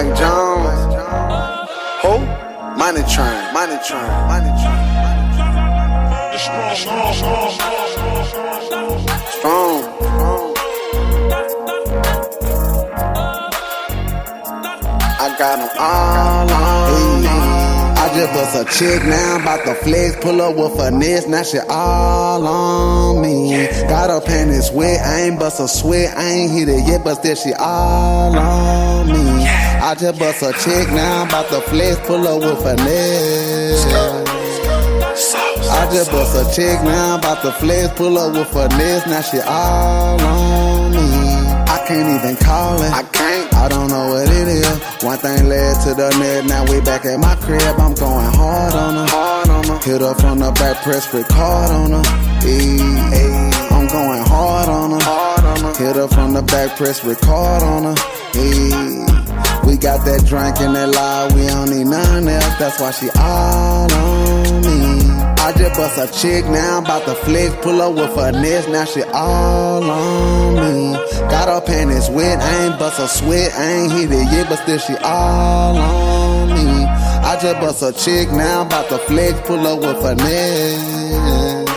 Mike Jones. Who? Money train, money train, money train. Strong. I got them all on me. I just bust a chick now, bout the flex, pull up with finesse, now she all on me. Got her panties wet, I ain't bust a sweat, I ain't hit it yet, but still she all on me. I just bust a chick now, bout the flex, pull up with finesse. I just bust a chick now, bout the flex, pull up with finesse, now she all on me. I can't even call it, I can't, I don't know what it is. One thing led to the next, now we back at my crib, I'm going hard on her, hard on her. Hit her from the back, press record on her, I'm going hard on her, hard on her. Hit her from the back, press record on her, we got that drink and that lie, we don't need none else, that's why she all on me. I just bust a chick now, bout the flex, pull up with finesse, now she all on me. Got her panties wet, I ain't bust a sweat, I ain't hit it yet, but still she all on me. I just bust a chick now, bout the flex, pull up with finesse.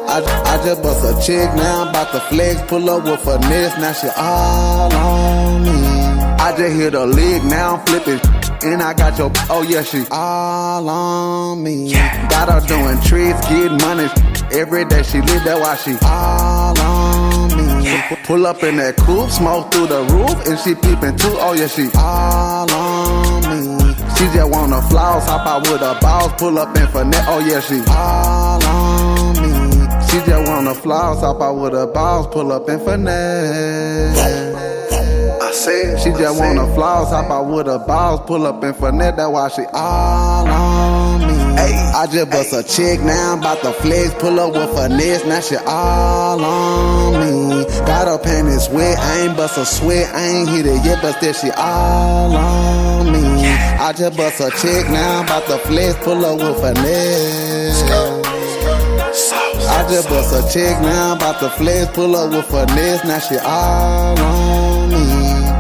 I just bust a chick now, bout the flex, pull up with finesse, now she all on me. I just hit a leg now, I'm flipping. And I got your, oh yeah, she all on me. Yeah. Got her doing tricks, getting money. Every day she live, that's why she all on me. Yeah. Pull up in that coupe, smoke through the roof, and she peeping too, oh yeah, she all on me. She just wanna floss, hop out with her balls, pull up in finesse, oh yeah, she all on me. She just wanna floss, hop out with her balls, pull up in finesse. She just wanna floss, hop out with her balls, pull up in finesse, that's why she all on me. I just bust a chick now, bout the flex, pull up with finesse, now she all on me. Got her panties wet, I ain't bust a sweat, I ain't hit it yet, but still she all on me. I just bust a chick now, bout the flex, pull up with finesse. I just bust a chick now, bout the flex, pull up with finesse, now she all on me.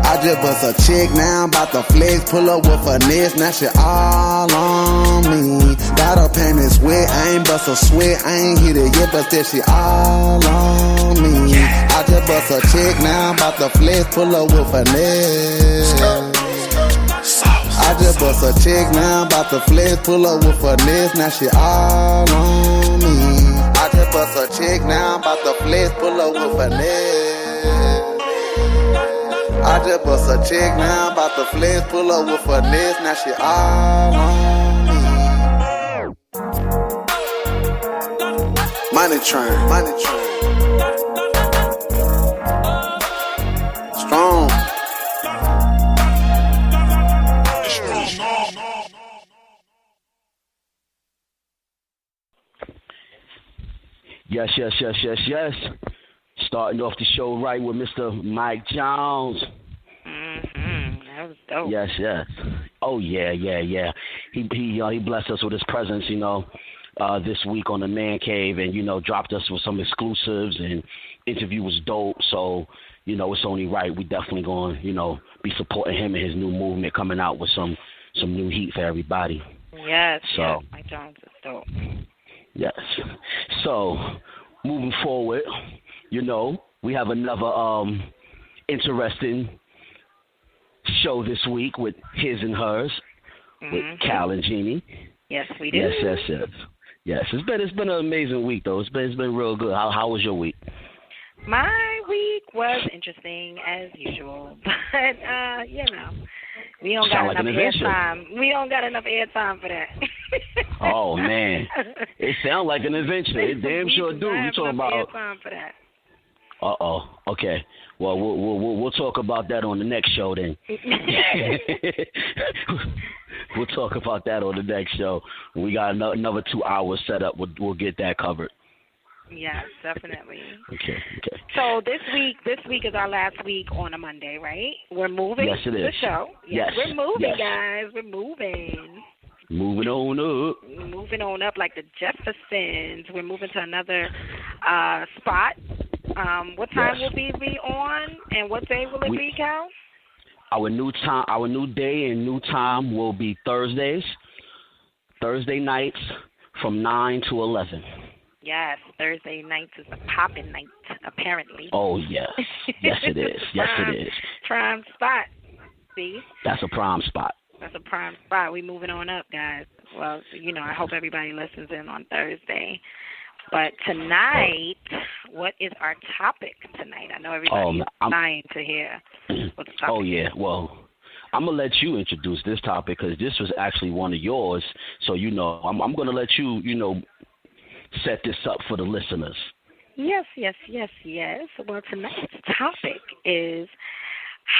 I just bust a chick now, bout the flex, pull up with finesse, now she all on me. Got her panties wet, I ain't bust a sweat, I ain't hit it yet, but still she all on me. I just bust a chick now, bout the flex, pull up with finesse. I just bust a chick now, bout the flex, pull up with finesse, now she all on me. I just bust a chick now, bout the flex, pull up with finesse. I just bust a chick now, bout the flex, pull up with finesse, now she all on me. Money train, money train. Strong. Yes. Starting off the show right with Mr. Mike Jones. That was dope. Yes. Oh yeah. He blessed us with his presence, this week on the Man Cave, and dropped us with some exclusives, and interview was dope. So it's only right. We definitely going be supporting him and his new movement, coming out with some new heat for everybody. Yes. Mike Jones is dope. Yes. So moving forward, we have another interesting show this week with His and Hers with Cal and Janey. Yes, we do. Yes. It's been an amazing week though. It's been real good. How was your week? My week was interesting as usual, but we don't got enough airtime. We don't got enough airtime for that. Oh man, it sounds like an adventure. It damn sure do. We talking about airtime for that. Okay. Well, we'll talk about that on the next show then. We'll talk about that on the next show. We got another 2 hours set up. We'll get that covered. Yes, definitely. Okay. So this week is our last week on a Monday, right? We're moving the show. Yes, we're moving, guys. We're moving. Moving on up. Moving on up like the Jeffersons. We're moving to another spot. What time will we be on, and what day will it be, Cal? Our new day and new time will be Thursday nights from 9 to 11. Yes, Thursday nights is a poppin' night, apparently. Oh, yes. Yes, it is. Yes, it is. Prime spot. See? That's a prime spot. That's a prime spot. We moving on up, guys. Well, I hope everybody listens in on Thursday. But tonight, what is our topic tonight? I know everybody's dying to hear what the topic Oh, yeah. Well, I'm going to let you introduce this topic because this was actually one of yours. So, I'm going to let you, set this up for the listeners. Yes. Well, tonight's topic is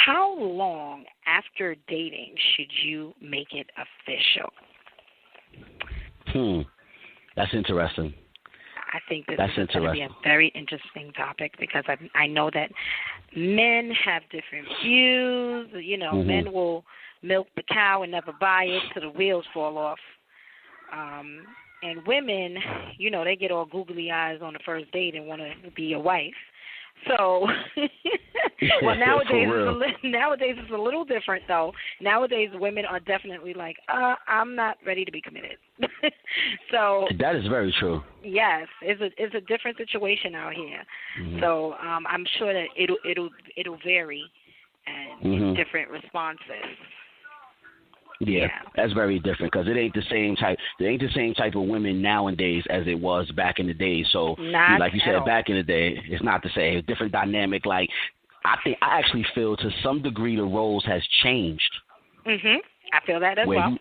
how long after dating should you make it official? That's interesting. I think this is going to be a very interesting topic because I know that men have different views. Men will milk the cow and never buy it till the wheels fall off. And women, they get all googly eyes on the first date and want to be your wife. So, well, nowadays it's a little different, though. Nowadays, women are definitely like, I'm not ready to be committed. So that is very true. Yes, it's a different situation out here. So I'm sure that it'll vary and different responses. Yeah, that's very different because it ain't the same type. There ain't the same type of women nowadays as it was back in the day. So, like you said, back in the day, it's not the same. It's a different dynamic. Like, I actually feel to some degree the roles has changed. I feel that as well.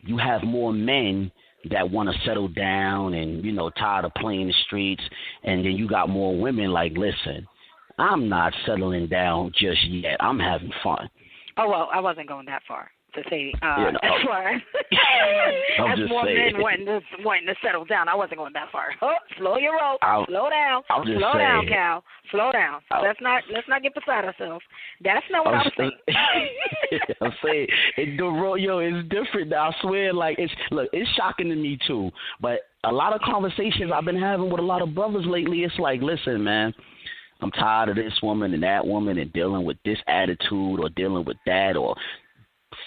You have more men that want to settle down and tired of playing the streets, and then you got more women like, listen, I'm not settling down just yet. I'm having fun. Oh well, I wasn't going that far to say as far as more saying. men wanting to settle down. I wasn't going that far. Oh, slow your roll. Slow down. Slow down, Cal. Slow down. Let's not get beside ourselves. That's not what I was saying. I'm saying it's different now. I swear, like it's shocking to me too. But a lot of conversations I've been having with a lot of brothers lately, it's like, listen, man, I'm tired of this woman and that woman and dealing with this attitude or dealing with that or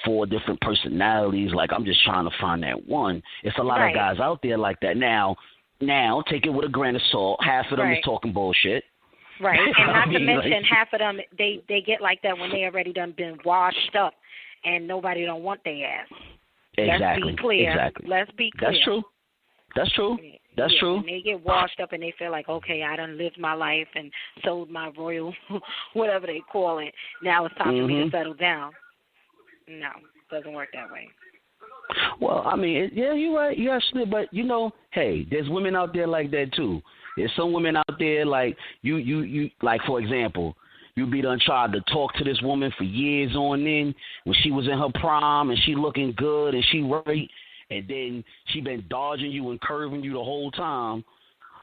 4 different personalities. Like, I'm just trying to find that one. It's a lot of guys out there like that. Now, take it with a grain of salt. Half of them is talking bullshit. Right, and not to mention half of them, they get like that when they already done been washed up and nobody don't want their ass. Exactly. Let's be clear. Exactly. Let's be clear. That's true. That's true. And they get washed up and they feel like, okay, I done lived my life and sold my royal, whatever they call it. Now it's time for me to settle down. No, it doesn't work that way. Well, I mean, you're right. You actually, but hey, there's women out there like that too. There's some women out there like you like, for example, you be done tried to talk to this woman for years on end when she was in her prime and she looking good and she right, and then she been dodging you and curving you the whole time,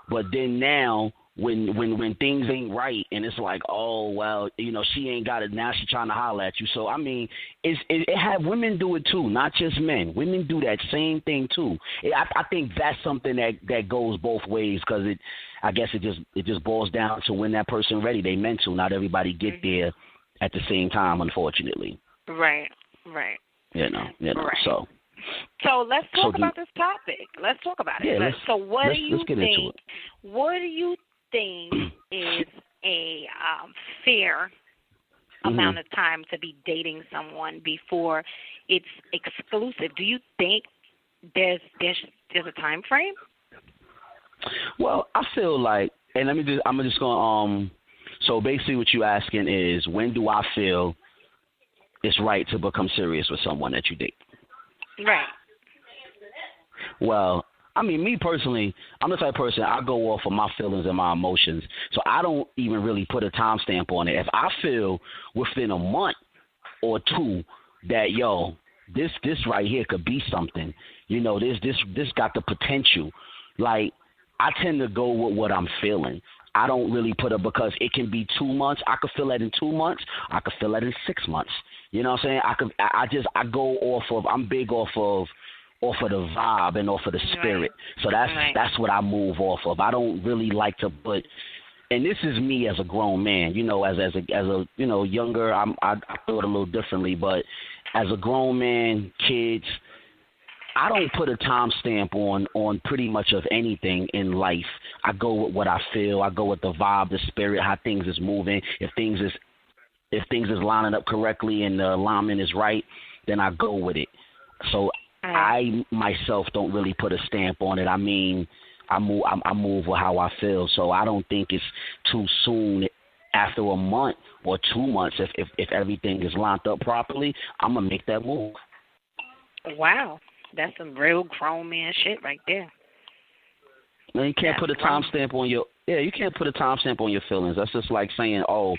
but then now when things ain't right and it's like, oh well, she ain't got it now, she trying to holler at you. So I mean, it have women do it too, not just men. Women do that same thing too. I think that's something that goes both ways because I guess it just boils down to when that person ready. They meant to. Not everybody get there at the same time, unfortunately. Right. Right. So let's talk about this topic. Let's talk about it. Let's get into it. What do you think is a fair amount of time to be dating someone before it's exclusive? Do you think there's a time frame? Well, I feel like, and I'm just going so basically what you're asking is, when do I feel it's right to become serious with someone that you date? Right. Well, I mean, me personally, I'm the type of person, I go off of my feelings and my emotions. So I don't even really put a timestamp on it. If I feel within a month or two that, this right here could be something, this got the potential. Like, I tend to go with what I'm feeling. I don't really put it because it can be 2 months. I could feel that in 2 months. I could feel that in 6 months. You know what I'm saying? I go off of, I'm big off of the vibe and off of the spirit. So that's what I move off of. I don't really like to put and this is me as a grown man, you know, as a you know, younger, I feel it a little differently, but as a grown man, kids, I don't put a timestamp on pretty much of anything in life. I go with what I feel. I go with the vibe, the spirit, how things is moving. If things is lining up correctly and the alignment is right, then I go with it. So I myself don't really put a stamp on it. I mean, I move with how I feel. So I don't think it's too soon. After a month or 2 months, if everything is lined up properly, I'm gonna make that move. Wow, that's some real grown man shit right there. Man, you can't put a timestamp on your you can't put a timestamp on your feelings. That's just like saying, oh,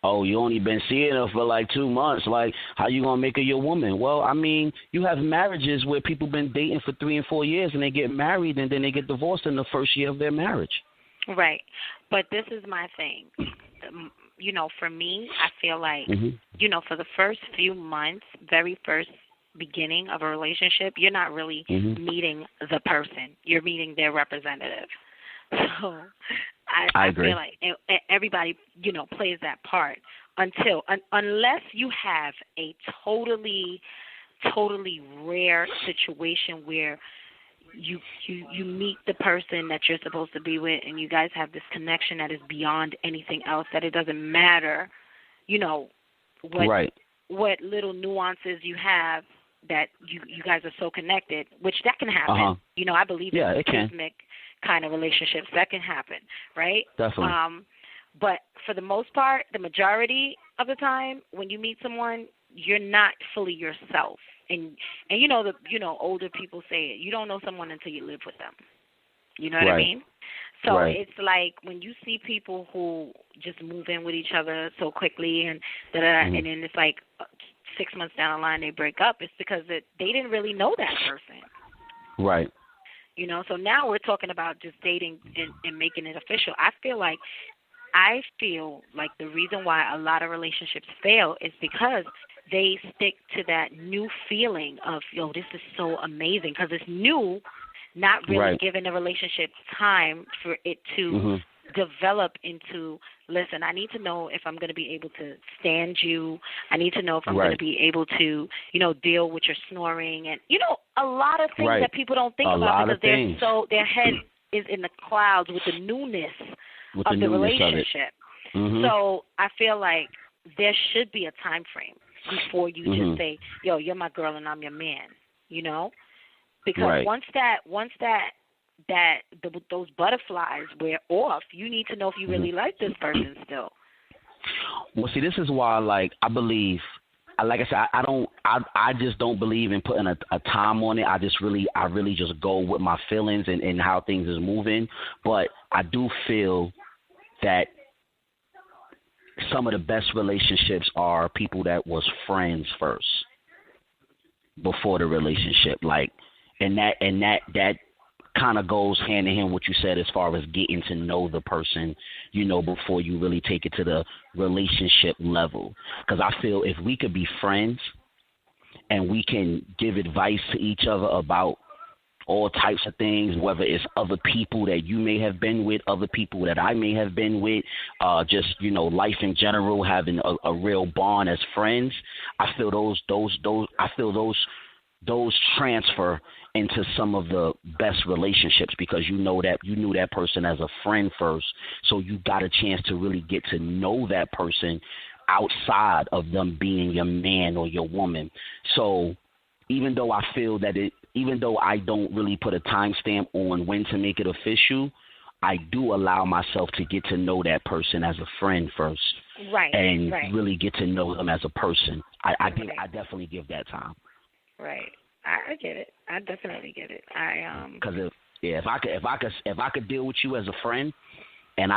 you only been seeing her for like 2 months. Like, how you gonna make her your woman? Well, I mean, you have marriages where people been dating for 3 and 4 years and they get married and then they get divorced in the first year of their marriage. Right, but this is my thing. You know, for me, I feel like, you know, for the first few months, very first beginning of a relationship, you're not really meeting the person. You're meeting their representative. So I agree. feel like everybody, you know, plays that part unless you have a totally rare situation where you meet the person that you're supposed to be with and you guys have this connection that is beyond anything else, that it doesn't matter, you know, what little nuances you have, that you guys are so connected, which that can happen. You know, I believe in rhythmic kind of relationships. That can happen, right? Definitely. But for the most part, the majority of the time, when you meet someone, you're not fully yourself. And you know, older people say it. You don't know someone until you live with them. You know what I mean? So it's like when you see people who just move in with each other so quickly and and then it's like 6 months down the line they break up, it's because they didn't really know that person. Right. You know, so now we're talking about just dating and making it official. I feel like the reason why a lot of relationships fail is because they stick to that new feeling of, yo, this is so amazing, because it's new, not really giving the relationship time for it to develop into, listen, I need to know if I'm going to be able to stand you. I need to know if I'm going to be able to, you know, deal with your snoring and, you know, a lot of things that people don't think about because their head is in the clouds with the newness of the relationship. So I feel like there should be a time frame before you just say, yo, you're my girl and I'm your man, you know? Because once those butterflies wear off, you need to know if you really like this person still. Well, see, this is why, like, I believe, like I said, I just don't believe in putting a time on it. I really just go with my feelings and how things is moving. But I do feel that some of the best relationships are people that was friends first before the relationship. Like, and that kind of goes hand in hand what you said as far as getting to know the person, you know, before you really take it to the relationship level. Because I feel if we could be friends and we can give advice to each other about all types of things, whether it's other people that you may have been with, other people that I may have been with, just, you know, life in general, having a real bond as friends, I feel those transfer into some of the best relationships because you knew that person as a friend first, so you got a chance to really get to know that person outside of them being your man or your woman. So even though I don't really put a timestamp on when to make it official, I do allow myself to get to know that person as a friend first, and really get to know them as a person. I definitely give that time. Right. I get it. I definitely get it. Because if I could deal with you as a friend, and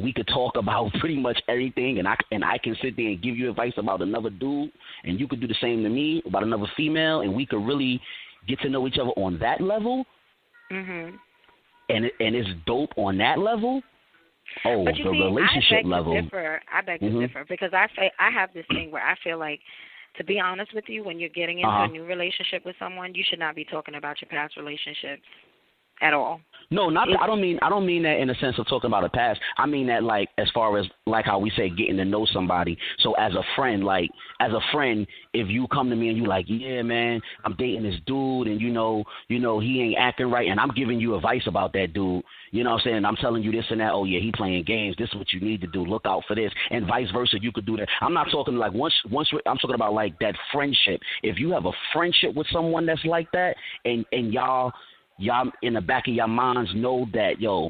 we could talk about pretty much everything, and I can sit there and give you advice about another dude, and you could do the same to me about another female, and we could really get to know each other on that level. And it's dope on that level. Oh, but the relationship level. I beg to differ because I have this thing where I feel like, to be honest with you, when you're getting into a new relationship with someone, you should not be talking about your past relationships. at all. No, I don't mean that in the sense of talking about a past. I mean that like as far as like how we say getting to know somebody. So as a friend, if you come to me and you like, yeah, man, I'm dating this dude, and you know he ain't acting right, and I'm giving you advice about that dude. You know what I'm saying? I'm telling you this and that. Oh yeah, he playing games. This is what you need to do. Look out for this, and vice versa. You could do that. I'm not talking like once. I'm talking about like that friendship. If you have a friendship with someone that's like that, and y'all in the back of your minds know that, y'all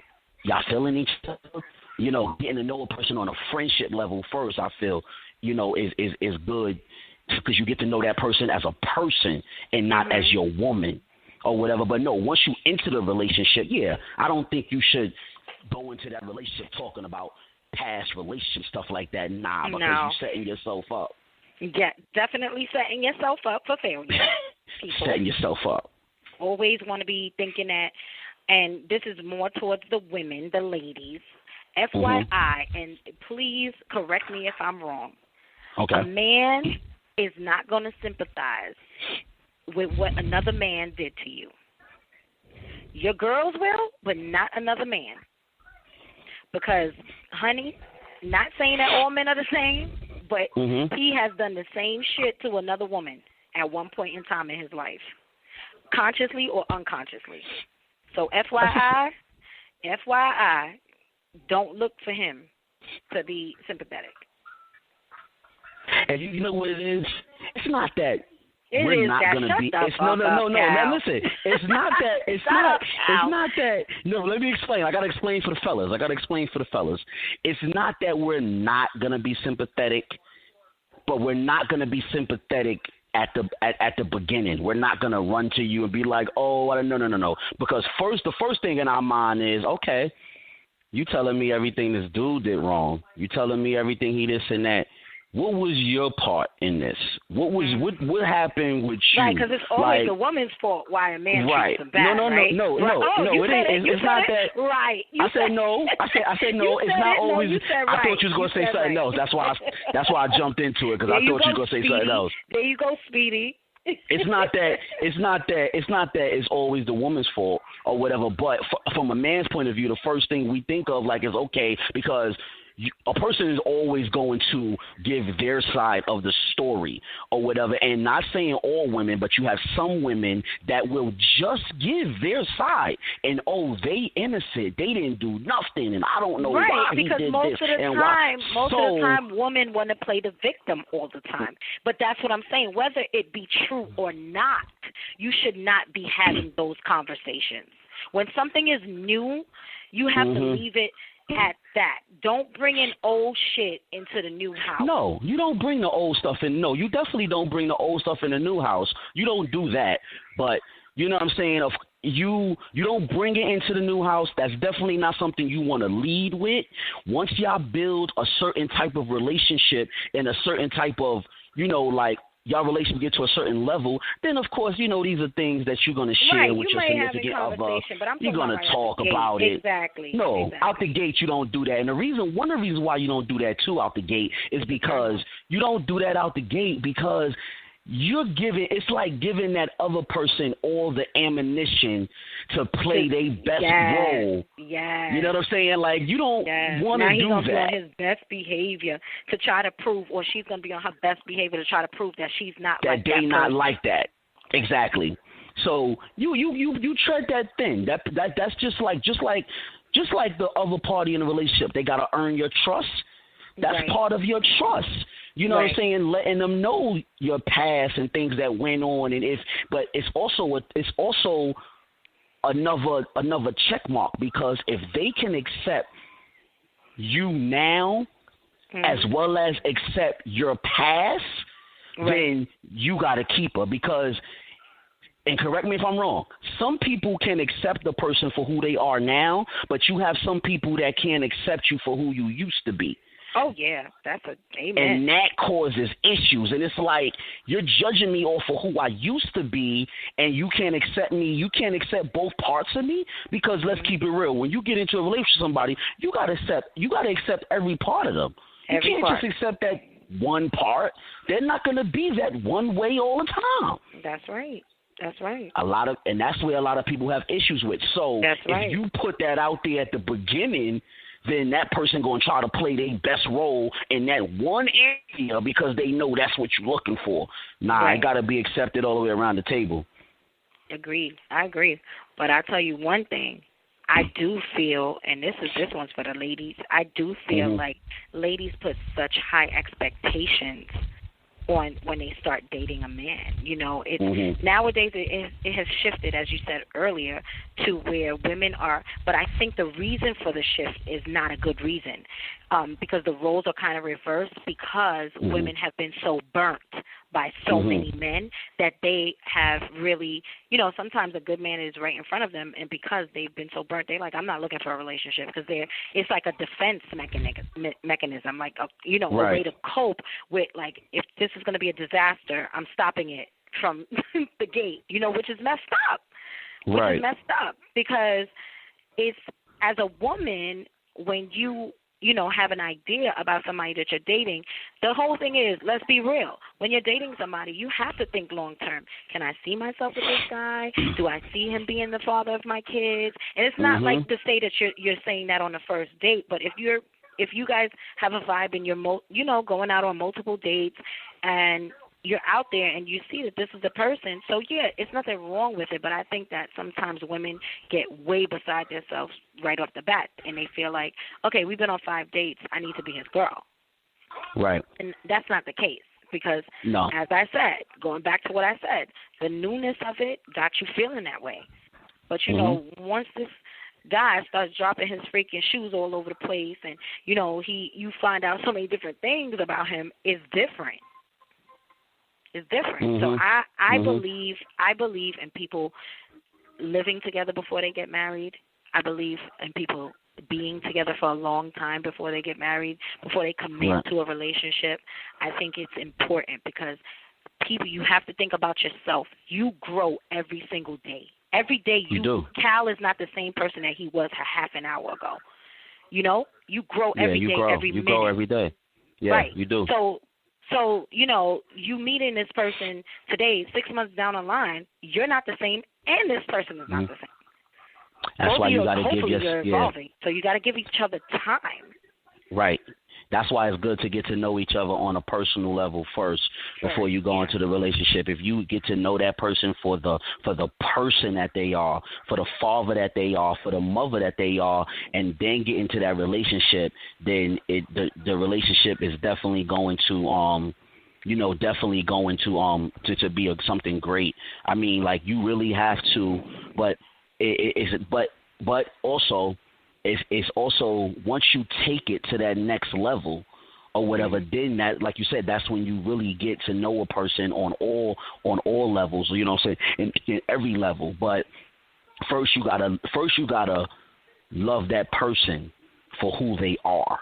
feeling each other, getting to know a person on a friendship level first, I feel, is good because you get to know that person as a person and not as your woman or whatever. But no, once you enter the relationship, I don't think you should go into that relationship talking about past relationship stuff like that. Nah, because you're setting yourself up. Yeah, definitely setting yourself up for failure. Setting yourself up. Always want to be thinking that, and this is more towards the women, the ladies. FYI, and please correct me if I'm wrong. Okay. A man is not going to sympathize with what another man did to you. Your girls will, but not another man. Because, honey, not saying that all men are the same, but he has done the same shit to another woman at one point in time in his life. Consciously or unconsciously. So FYI, don't look for him to be sympathetic. And you know what it is? It's not that it we're is not that. going to be. It's no. Now listen, it's not that. It's not that. No, let me explain. I got to explain for the fellas. It's not that we're not going to be sympathetic, but we're not going to be sympathetic at the beginning. We're not gonna run to you and be like, oh, no. Because the first thing in our mind is, okay, you telling me everything this dude did wrong. You telling me everything he this and that. What was your part in this? What happened with you? Right, because it's always a woman's fault why a man treats them bad. No, it ain't. It's not that. Right. I said no. It's not always. I thought you was gonna say something else. That's why I jumped into it because I thought you was gonna say something else. There you go, Speedy. It's not that it's always the woman's fault or whatever. But from a man's point of view, the first thing we think of is okay because a person is always going to give their side of the story or whatever, and not saying all women, but you have some women that will just give their side, and they innocent, they didn't do nothing, and I don't know why he did this. Right, because most of the time, women want to play the victim all the time. But that's what I'm saying. Whether it be true or not, you should not be having those conversations. When something is new, you have to leave it at that. Don't bring in old shit into the new house. No, you don't bring the old stuff in. No, you definitely don't bring the old stuff in the new house. You don't do that. But you know what I'm saying? You don't bring it into the new house. That's definitely not something you want to lead with. Once y'all build a certain type of relationship and a certain type of, y'all relationship get to a certain level, then of course, these are things that you're going to share with your significant other. You're going to talk about it. Exactly. No, out the gate you don't do that. And one of the reasons why you don't do that too out the gate is because you don't do that out the gate because it's like giving that other person all the ammunition to play their best role. Yes. You know what I'm saying? Like, you don't want to do that. Now he's going to be on his best behavior to try to prove, or she's going to be on her best behavior to try to prove that she's not like that. That they not like that. Exactly. So you tread that thin. That's just like the other party in a relationship. They got to earn your trust. That's part of your trust. You know what I'm saying? Letting them know your past and things that went on, but it's also another check mark because if they can accept you now as well as accept your past, then you got to keep her because. And correct me if I'm wrong, some people can accept the person for who they are now, but you have some people that can't accept you for who you used to be. Oh, yeah, that's amen. And that causes issues. And it's like you're judging me off of who I used to be, and you can't accept me. You can't accept both parts of me because let's keep it real. When you get into a relationship with somebody, you got to accept every part of them. You can't just accept that one part. They're not going to be that one way all the time. That's right. That's right. And that's where a lot of people have issues with. So that's right. If you put that out there at the beginning, then that person going to try to play their best role in that one area because they know that's what you're looking for. Nah, right. It got to be accepted all the way around the table. Agreed. I agree. But I'll tell you one thing. I do feel, and this one's for the ladies, I do feel like ladies put such high expectations on when they start dating a man. You know, it's nowadays it has shifted, as you said earlier, to where women are. But I think the reason for the shift is not a good reason, because the roles are kind of reversed because women have been so burnt by so many men that they have really, you know, sometimes a good man is right in front of them, and because they've been so burnt, they're like, I'm not looking for a relationship, because it's like a defense mechanism, like a way to cope with, like, if this is going to be a disaster, I'm stopping it from the gate, you know, which is messed up. Which is messed up because it's, as a woman, when you have an idea about somebody that you're dating, the whole thing is, let's be real. When you're dating somebody, you have to think long term. Can I see myself with this guy? Do I see him being the father of my kids? And it's not like to say that you're saying that on the first date, but if you guys have a vibe and you're going out on multiple dates and you're out there and you see that this is the person, so yeah, it's nothing wrong with it, but I think that sometimes women get way beside themselves right off the bat, and they feel like, okay, we've been on 5 dates, I need to be his girl. Right. And that's not the case, because as I said, going back to what I said, the newness of it got you feeling that way. But, once this guy starts dropping his freaking shoes all over the place and, you find out so many different things about him, it's different. It's different. So I believe in people living together before they get married. I believe in people being together for a long time before they get married, before they commit to a relationship. I think it's important because people, you have to think about yourself. You grow every single day. Every day you do. Cal is not the same person that he was a half an hour ago. You grow every day, every minute. You grow every day. Yeah, right. You do. So, you meeting this person today, 6 months down the line, you're not the same, and this person is not the same. That's why you got to give you're evolving. So you got to give each other time. Right. That's why it's good to get to know each other on a personal level first before you go into the relationship. If you get to know that person for the person that they are, for the father that they are, for the mother that they are, and then get into that relationship, then the relationship is definitely going to to be something great. I mean, like, you really have to, but but also. It's also, once you take it to that next level or whatever, then that, like you said, that's when you really get to know a person on all levels. You know what I'm saying? In every level. But first you gotta love that person for who they are,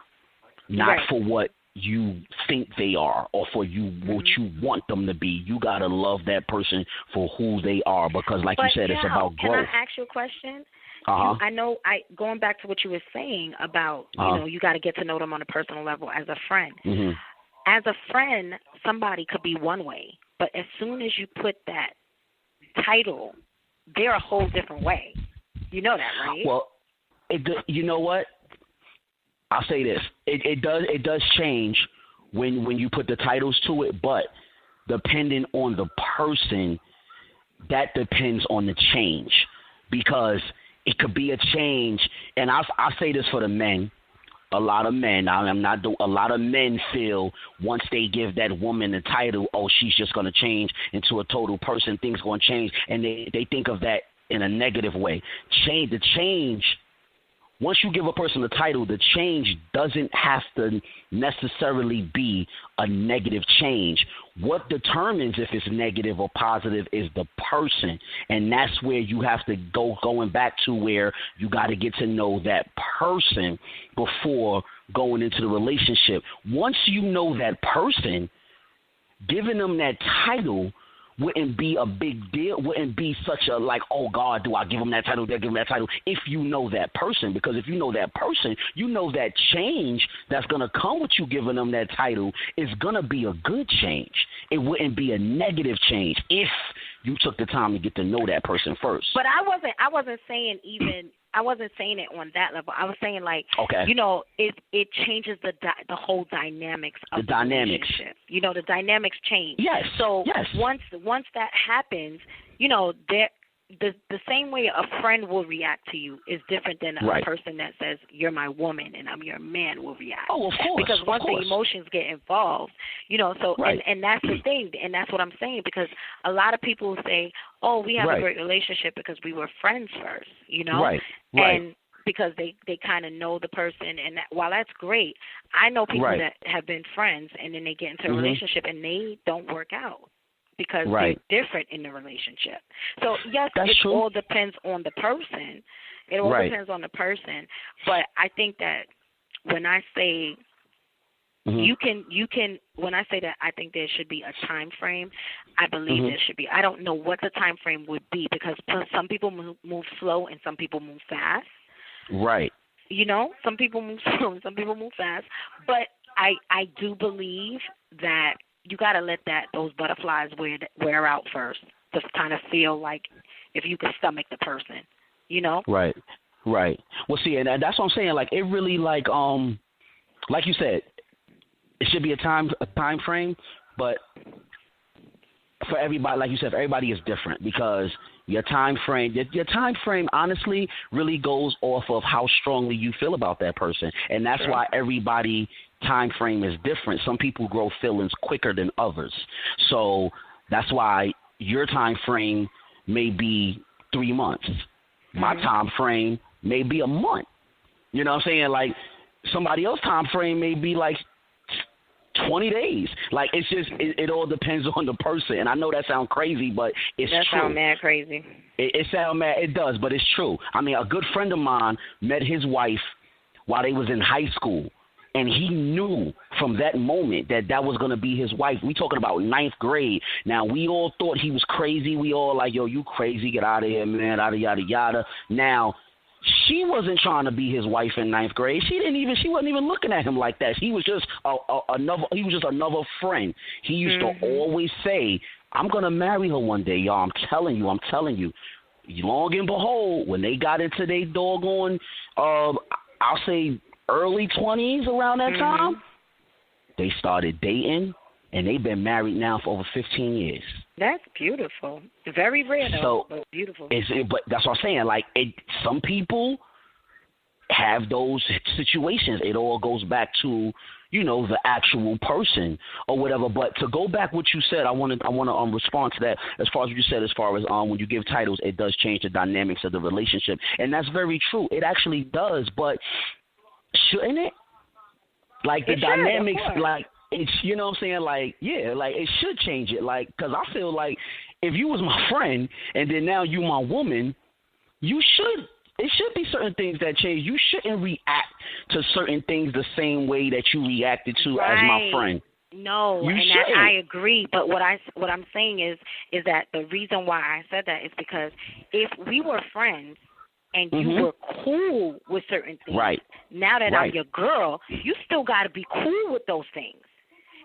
not for what you think they are or for what you want them to be. You gotta love that person for who they are, because, like you said, it's about growth. Can I ask you a question? I know, going back to what you were saying about, you got to get to know them on a personal level as a friend. As a friend, somebody could be one way, but as soon as you put that title, they're a whole different way. You know that, right? Well, you know what? I'll say this. It does change when you put the titles to it, but depending on the person, that depends on the change, because it could be a change, and I'll say this for the men. A lot of men, a lot of men feel once they give that woman the title, oh, she's just going to change into a total person, things going to change, and they think of that in a negative way. The change, once you give a person the title, the change doesn't have to necessarily be a negative change. What determines if it's negative or positive is the person, and that's where you have to going back to where you got to get to know that person before going into the relationship. Once you know that person, giving them that title wouldn't be a big deal, wouldn't be such a like, oh God, do I give them that title, they'll give them that title, if you know that person. Because if you know that person, you know that change that's going to come with you giving them that title is going to be a good change. It wouldn't be a negative change if you took the time to get to know that person first. But I wasn't saying it on that level. I was saying like, you know, it changes the whole dynamics of the relationship. You know, the dynamics change. Yes. So once that happens, you know, the same way a friend will react to you is different than a person that says you're my woman and I'm your man will react. Oh, of course. Because once the emotions get involved, you know, so and that's the thing, and that's what I'm saying, because a lot of people say, oh, we have a great relationship because we were friends first, you know, and because they kind of know the person, and while that's great, I know people that have been friends and then they get into a relationship and they don't work out. Because they're different in the relationship. So, yes, all depends on the person. It all depends on the person. But I think that when I say you can, when I say that I think there should be a time frame, I believe there should be. I don't know what the time frame would be because some people move slow and some people move fast. Right. You know, some people move slow and some people move fast. But I do believe that you got to let those butterflies wear out first to kind of feel like if you can stomach the person, you know? Right. Well, see, and that's what I'm saying. Like, it really, like you said, it should be a time frame, but for everybody, like you said, everybody is different because your time frame honestly really goes off of how strongly you feel about that person, and that's why everybody time frame is different. Some people grow feelings quicker than others, so that's why your time frame may be 3 months. My time frame may be a month. You know what I'm saying? Like somebody else's time frame may be like 20 days. Like, it's just, it all depends on the person. And I know that sounds crazy, but it's true. That sounds mad crazy. It sounds mad. It does, but it's true. I mean, a good friend of mine met his wife while they was in high school. And he knew from that moment that was going to be his wife. We talking about 9th grade. Now, we all thought he was crazy. We all like, yo, you crazy. Get out of here, man, yada, yada, yada. Now, she wasn't trying to be his wife in 9th grade. She wasn't even looking at him like that. He was just another friend. He used to always say, I'm going to marry her one day, y'all. I'm telling you. Long and behold, when they got into their doggone, I'll say early 20s around that time, they started dating, and they've been married now for over 15 years. That's beautiful. Very rare, though, but beautiful. But that's what I'm saying. Like, some people have those situations. It all goes back to, you know, the actual person or whatever. But to go back what you said, I want to respond to that as far as what you said, as far as when you give titles, it does change the dynamics of the relationship. And that's very true. It actually does. But shouldn't it? Like, the dynamics, like, it's, you know what I'm saying? Like, yeah, like, it should change it. Like, because I feel like if you was my friend and then now you my woman, it should be certain things that change. You shouldn't react to certain things the same way that you reacted to as my friend. No, I agree. But what I'm saying is that the reason why I said that is because if we were friends and you were cool with certain things, now that I'm your girl, you still got to be cool with those things.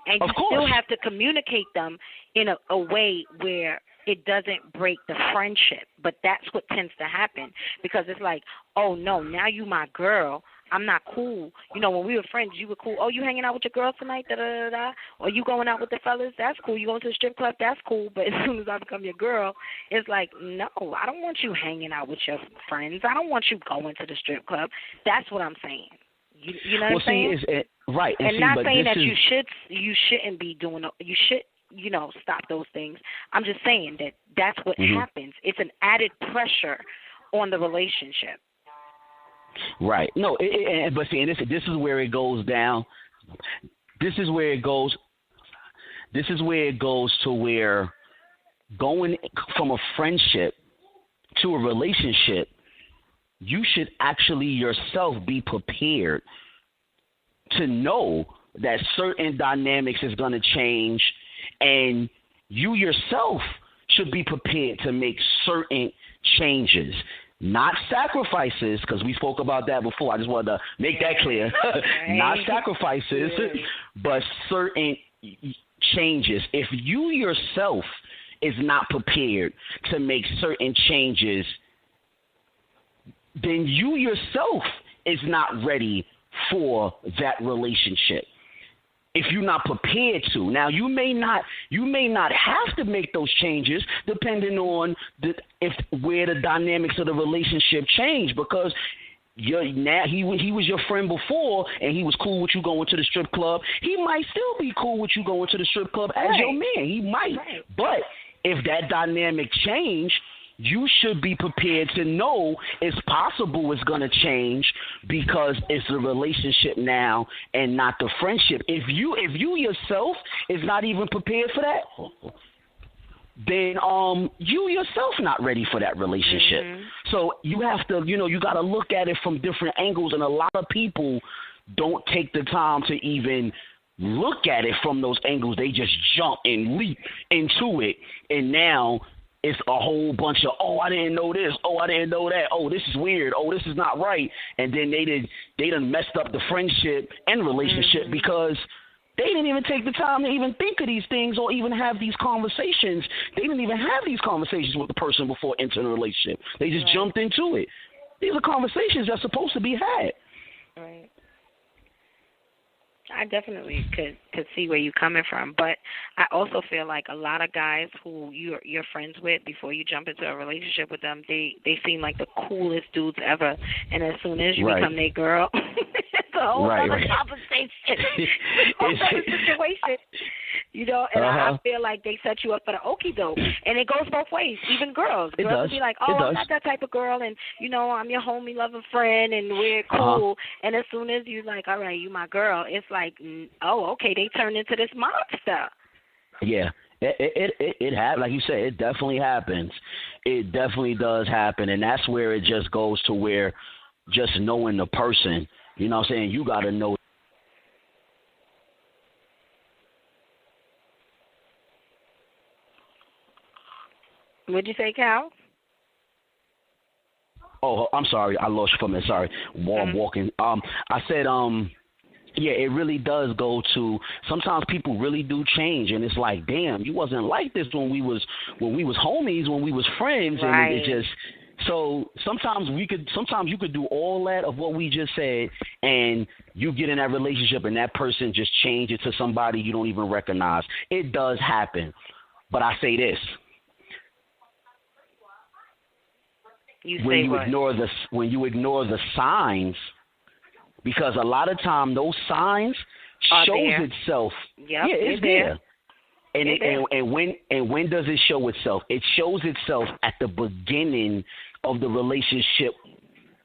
And you still have to communicate them in a way where it doesn't break the friendship. But that's what tends to happen because it's like, oh, no, now you my girl. I'm not cool. You know, when we were friends, you were cool. Oh, you hanging out with your girl tonight? Da-da-da-da. Or you going out with the fellas? That's cool. You going to the strip club? That's cool. But as soon as I become your girl, it's like, no, I don't want you hanging out with your friends. I don't want you going to the strip club. That's what I'm saying. You know what I'm saying? Right. And not saying that you shouldn't be doing, you should, you know, stop those things. I'm just saying that that's what happens. It's an added pressure on the relationship. Right. No, but see, and this is where it goes down. This is where it goes to where going from a friendship to a relationship, you should actually yourself be prepared to know that certain dynamics is going to change, and you yourself should be prepared to make certain changes. Not sacrifices, because we spoke about that before. I just wanted to make that clear. Not sacrifices, but certain changes. If you yourself is not prepared to make certain changes, then you yourself is not ready for that relationship. If you're not prepared to. Now, you may not have to make those changes depending on where the dynamics of the relationship change, because he was your friend before and he was cool with you going to the strip club. He might still be cool with you going to the strip club as your man. He might. Right. But if that dynamic change, you should be prepared to know it's possible it's going to change, because it's a relationship now and not the friendship. If you yourself is not even prepared for that, then you yourself not ready for that relationship. Mm-hmm. So you have to, you got to look at it from different angles, and a lot of people don't take the time to even look at it from those angles. They just jump and leap into it, and now it's a whole bunch of, oh, I didn't know this, oh, I didn't know that, oh, this is weird, oh, this is not right. And then they done messed up the friendship and relationship because they didn't even take the time to even think of these things or even have these conversations. They didn't even have these conversations with the person before entering a relationship. They just jumped into it. These are conversations that's supposed to be had. Right. I definitely could see where you're coming from, but I also feel like a lot of guys who you're friends with before you jump into a relationship with them, they seem like the coolest dudes ever, and as soon as you become their girl, it's a whole other conversation, whole other situation, And I feel like they set you up for the okie doke, and it goes both ways. Even girls will be like, oh, I'm not that type of girl, and I'm your homie, loving friend, and we're cool. And as soon as you like, all right, you my girl, it's like, oh, okay, they turn into this monster. Yeah, it happens. Like you said, it definitely happens. It definitely does happen, and that's where it just goes to where just knowing the person, you know what I'm saying, you got to know. What'd you say, Cal? Oh, I'm sorry. I lost you for a minute. Sorry. I'm walking. I said, yeah, it really does go to, sometimes people really do change, and it's like, damn, you wasn't like this when we was homies, when we was friends, and it just, so sometimes you could do all that of what we just said, and you get in that relationship, and that person just changes to somebody you don't even recognize. It does happen, but I say this. When you ignore the signs, because a lot of time those signs shows itself. Yep, yeah, it's there. And when does it show itself? It shows itself at the beginning of the relationship,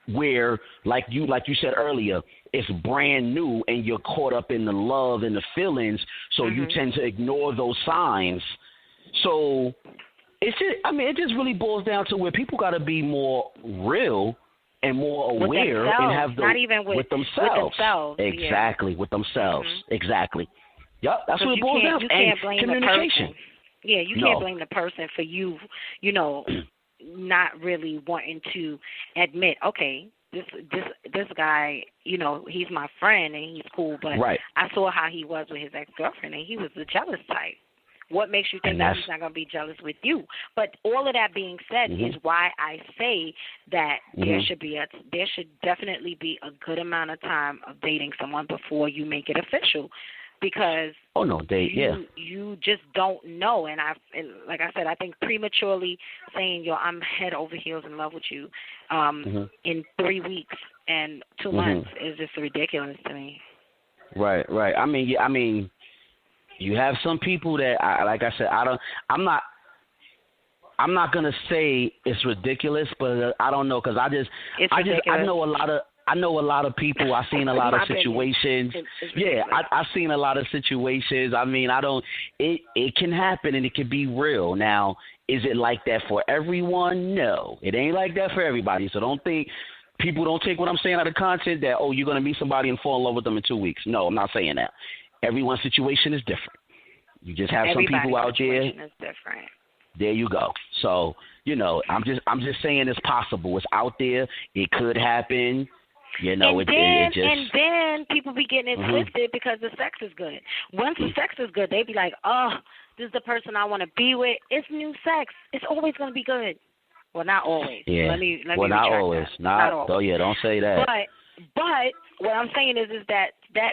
where like you said earlier, it's brand new and you're caught up in the love and the feelings, so you tend to ignore those signs. So it just really boils down to where people got to be more real and more aware and have with themselves. Exactly, with themselves. Exactly. Yep, that's what it boils down to. You can't blame communication. Yeah, you can't blame the person for you not really wanting to admit, okay, this guy, he's my friend and he's cool, but I saw how he was with his ex-girlfriend and he was the jealous type. What makes you think that he's not going to be jealous with you? But all of that being said is why I say that there should definitely be a good amount of time of dating someone before you make it official, because you just don't know. And like I said, I think prematurely saying, I'm head over heels in love with you in 3 weeks and 2 months is just ridiculous to me. Right. I mean. You have some people that, like I said, I'm not gonna say it's ridiculous, but I don't know, because I know a lot of people. I've seen a lot of situations. I've seen a lot of situations. I mean, it can happen and it can be real. Now, is it like that for everyone? No, it ain't like that for everybody. So people don't take what I'm saying out of context that, oh, you're gonna meet somebody and fall in love with them in 2 weeks. No, I'm not saying that. Everyone's situation is different. You just have some people out there. Is different. There you go. So, I'm just saying it's possible. It's out there. It could happen. And then people be getting it twisted because the sex is good. Once the sex is good, they be like, oh, This is the person I want to be with. It's new sex. It's always going to be good. Well, not always. Yeah. Let me well, not always. Not always. Oh, yeah, don't say that. But what I'm saying is that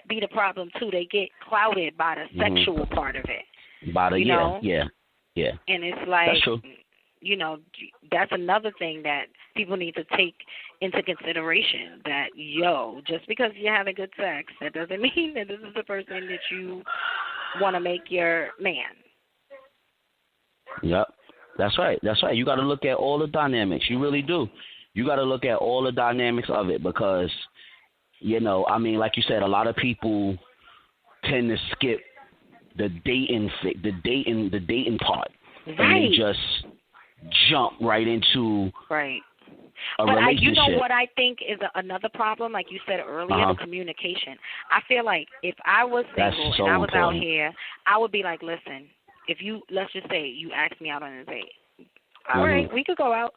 be the problem, too. They get clouded by the sexual part of it. By the, you know? Yeah. And it's like, that's true. You know, that's another thing that people need to take into consideration, that, just because you're having good sex, that doesn't mean that this is the person that you want to make your man. Yep. That's right. You got to look at all the dynamics. You really do. You got to look at all the dynamics of it because, I mean, like you said, a lot of people tend to skip the dating part. Right. And they just jump right into a relationship. You know what I think is another problem, like you said earlier, the communication. I feel like if I was single and I was out here, I would be like, listen, let's just say you asked me out on a date. All right, we could go out.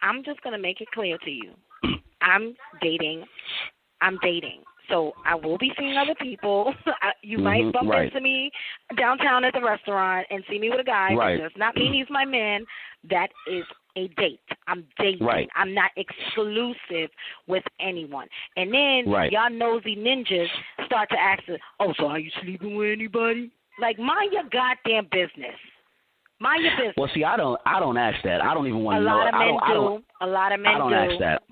I'm just going to make it clear to you. I'm dating. So I will be seeing other people. You might bump into me downtown at the restaurant and see me with a guy. That does not mean he's my man. That is a date. I'm dating. Right. I'm not exclusive with anyone. And then y'all nosy ninjas start to ask, so are you sleeping with anybody? Like, mind your goddamn business. Mind your business. Well, see, I don't ask that. I don't even want to know. A lot of men do. I don't ask that.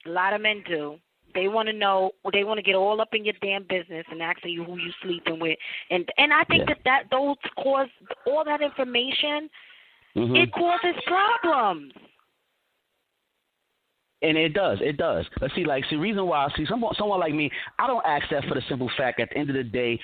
A lot of men do. They want to know. They want to get all up in your damn business and asking you who you sleeping with. And I think that those cause all that information. It causes problems. And it does. Let's see, reason why someone like me, I don't ask that for the simple fact at the end of the day,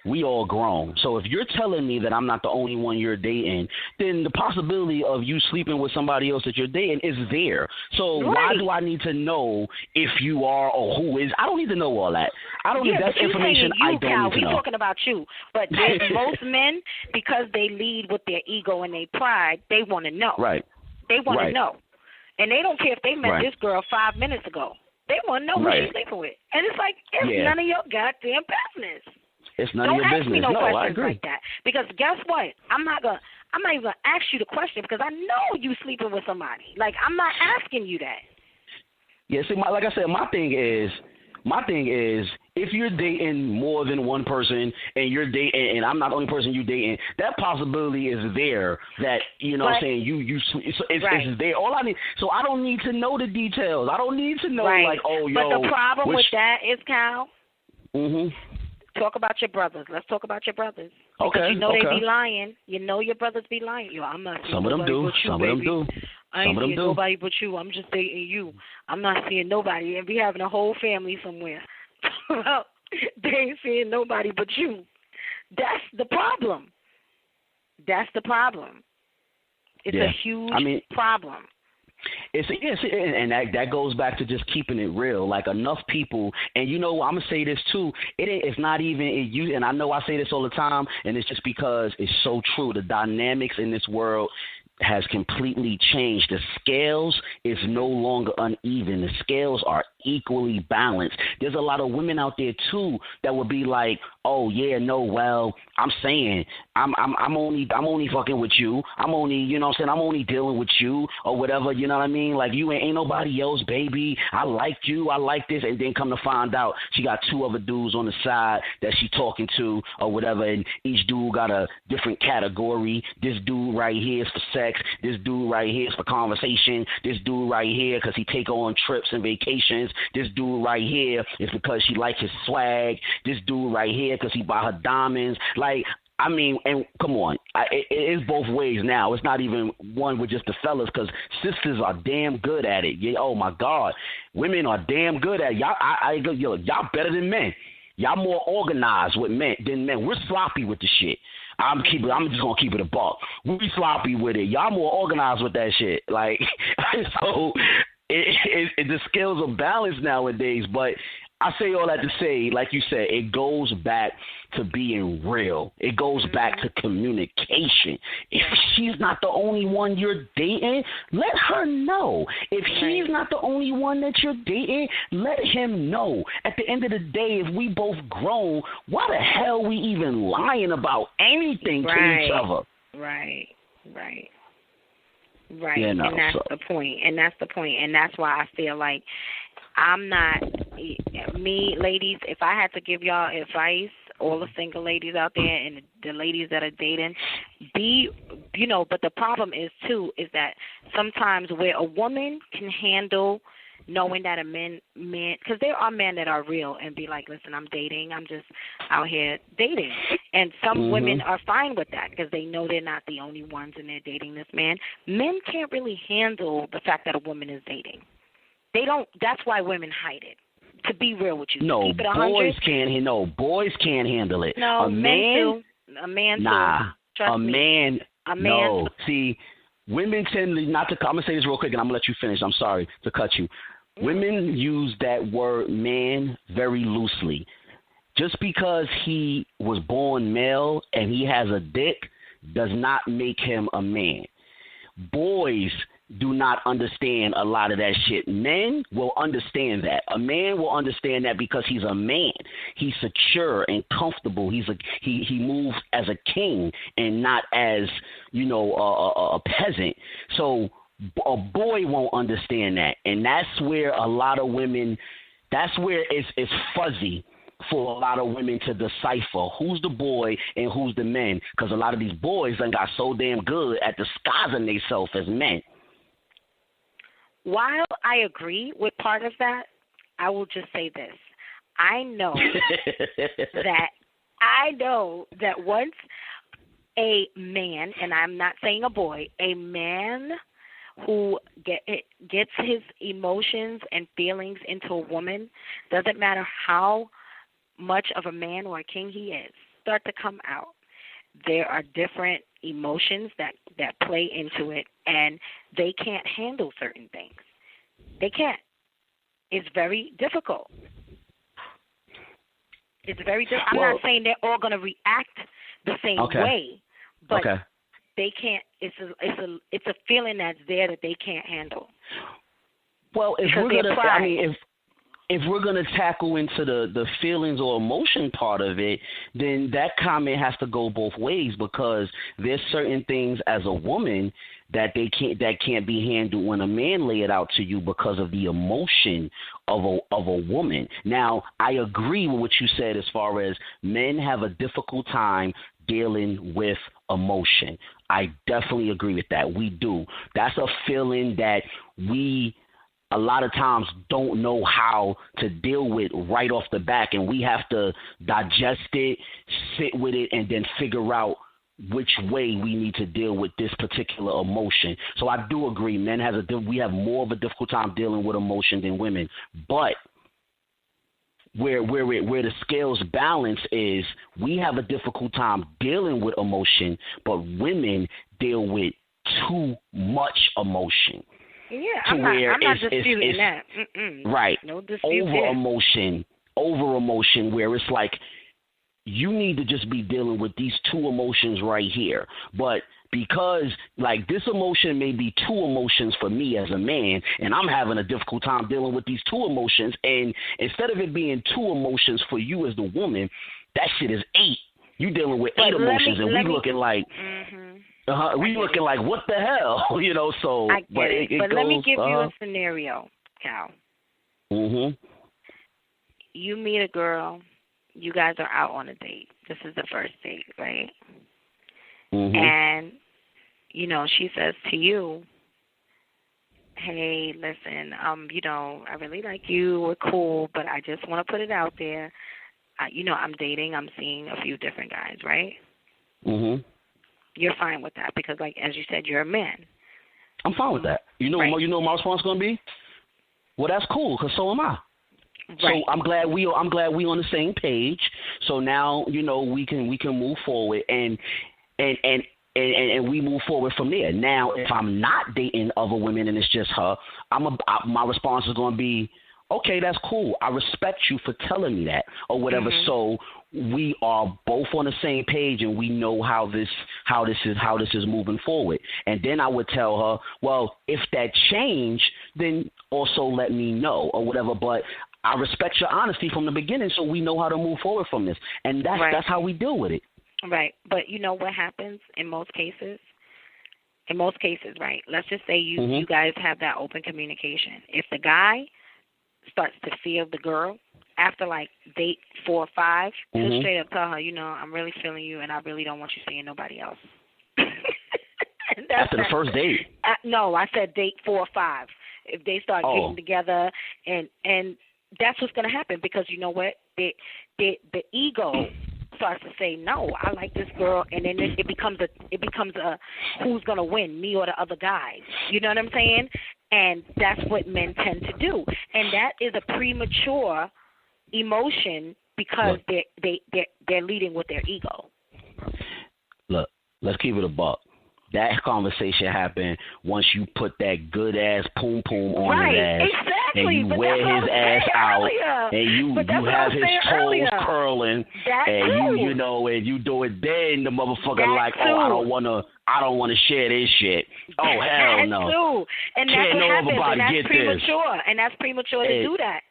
we all grown. So if you're telling me that I'm not the only one you're dating, then the possibility of you sleeping with somebody else that you're dating is there. So why do I need to know if you are or who is? I don't need to know all that. I don't need that information. I don't need to know. We're talking about you. But most men, because they lead with their ego and their pride, they want to know. Right. They want to know. And they don't care if they met this girl 5 minutes ago. They want to know who she's sleeping with. And it's like, it's none of your goddamn business. It's none of your business. Don't ask me no questions I agree. like that. Because guess what? I'm not even gonna ask you the question because I know you sleeping with somebody. Like, I'm not asking you that. Yeah, see, like I said, my thing is, if you're dating more than one person and you're dating, and I'm not the only person you dating, that possibility is there. That what I'm saying, it's there. All I need, so I don't need to know the details. I don't need to know But the problem with that is, Cal. Talk about your brothers. Let's talk about your brothers. Because they be lying. You know your brothers be lying. I'm not seeing nobody but you, Some of them do. I ain't seeing nobody but you. I'm just dating you. I'm not seeing nobody. And be having a whole family somewhere. They ain't seeing nobody but you. That's the problem. It's a huge problem. And that goes back to just keeping it real. Like, enough people, and I'm gonna say this too. It's not even you. And I know I say this all the time, and it's just because it's so true. The dynamics in this world has completely changed. The scales is no longer uneven. The scales are equally balanced. There's a lot of women out there too that would be like, oh yeah, no, well, I'm saying I'm only fucking with you. I'm only, I'm only dealing with you or whatever, you know what I mean? Like, you ain't nobody else, baby. I liked you. I like this. And then come to find out she got two other dudes on the side that she talking to or whatever. And each dude got a different category. This dude right here is for sex. This dude right here is for conversation. This dude right here because he take her on trips and vacations. This dude right here is because she likes his swag. This dude right here because he buy her diamonds. Like, I mean, and come on, it is both ways now. It's not even one with just the fellas because sisters are damn good at it. Yeah, oh my God, women are damn good at it. Y'all better than men. Y'all more organized with men than men. We're sloppy with the shit. I'm just gonna keep it a buck. We sloppy with it. Y'all more organized with that shit. Like, so the scales are balanced nowadays. But I say all that to say, like you said, it goes back to being real. It goes back to communication. If she's not the only one you're dating, let her know. If he's not the only one that you're dating, let him know. At the end of the day, if we both grown, why the hell we even lying about anything to each other? Right. You know, and that's the point. And that's why I feel like I'm not me, ladies. If I had to give y'all advice, all the single ladies out there and the ladies that are dating, but the problem is too is that sometimes where a woman can handle knowing that a man, because there are men that are real and be like, listen, I'm dating, I'm just out here dating. And some women are fine with that because they know they're not the only ones and they're dating this man. Men can't really handle the fact that a woman is dating. They don't. That's why women hide it. To be real with you, no, keep it boys can't. No, boys can't handle it. No, a man, a man, nah, trust a me. man, a man. No, see, women tend not to. I'm gonna say this real quick, and I'm gonna let you finish. I'm sorry to cut you. Women use that word "man" very loosely. Just because he was born male and he has a dick does not make him a man. Boys do not understand a lot of that shit. Men will understand that. A man will understand that because he's a man. He's secure and comfortable. He moves as a king and not as, a peasant. So a boy won't understand that. And that's where a lot of women, that's where it's fuzzy for a lot of women to decipher who's the boy and who's the man, because a lot of these boys done got so damn good at disguising themselves as men. While I agree with part of that, I will just say this. I know that once a man, and I'm not saying a boy, a man who gets his emotions and feelings into a woman, doesn't matter how much of a man or a king he is, start to come out. There are different emotions that play into it, and they can't handle certain things. They can't. It's very difficult. It's very difficult. I'm not saying they're all going to react the same way, but they can't. It's a feeling that's there that they can't handle. Well, if we're gonna tackle into the feelings or emotion part of it, then that comment has to go both ways, because there's certain things as a woman that can't be handled when a man lay it out to you because of the emotion of a woman. Now, I agree with what you said as far as men have a difficult time dealing with emotion. I definitely agree with that. We do. That's a feeling that we a lot of times don't know how to deal with right off the back, and we have to digest it, sit with it, and then figure out which way we need to deal with this particular emotion. So I do agree, men we have more of a difficult time dealing with emotion than women. But where the scales balance is, we have a difficult time dealing with emotion, but women deal with too much emotion. Yeah, I'm not disputing that. Right. No dispute there. Over emotion, where it's like you need to just be dealing with these two emotions right here. But because, like, this emotion may be two emotions for me as a man, and I'm having a difficult time dealing with these two emotions, and instead of it being two emotions for you as the woman, that shit is 8. You dealing with 8 emotions, and we looking like... we looking like, what the hell? So... I get it. But let me give you a scenario, Cal. You meet a girl. You guys are out on a date. This is the first date, right? And, she says to you, hey, listen, I really like you. We're cool, but I just want to put it out there. I'm dating. I'm seeing a few different guys, right? You're fine with that because, like, as you said, you're a man. I'm fine with that. You know what my response is going to be? Well, that's cool, because so am I. Right. So I'm glad we on the same page. So now, we can move forward and we move forward from there. Now, if I'm not dating other women and it's just her, my response is going to be, okay, that's cool. I respect you for telling me that or whatever. So we are both on the same page and we know how this is moving forward. And then I would tell her, well, if that changed, then also let me know or whatever. But I respect your honesty from the beginning, so we know how to move forward from this. And that's how we deal with it. Right. But you know what happens in most cases? In most cases, right? Let's just say you guys have that open communication. If the guy starts to feel the girl after like date 4 or 5, just straight up tell her, you know, I'm really feeling you and I really don't want you seeing nobody else. After the first date? No, I said date 4 or 5. If they start getting together, and that's what's going to happen, because you know what? The ego starts to say, no, I like this girl, and then it becomes a who's going to win, me or the other guy. You know what I'm saying? And that's what men tend to do. And that is a premature emotion because they're leading with their ego. Look, let's keep it a buck. That conversation happened once you put that good ass poom poom on his ass, exactly. And you wear his ass out, and you have his toes curling, and you know, and you do it. Then the motherfucker like, I don't wanna share this shit. Oh hell no! Too. And that's what happens. And that's premature. And that's premature to do that.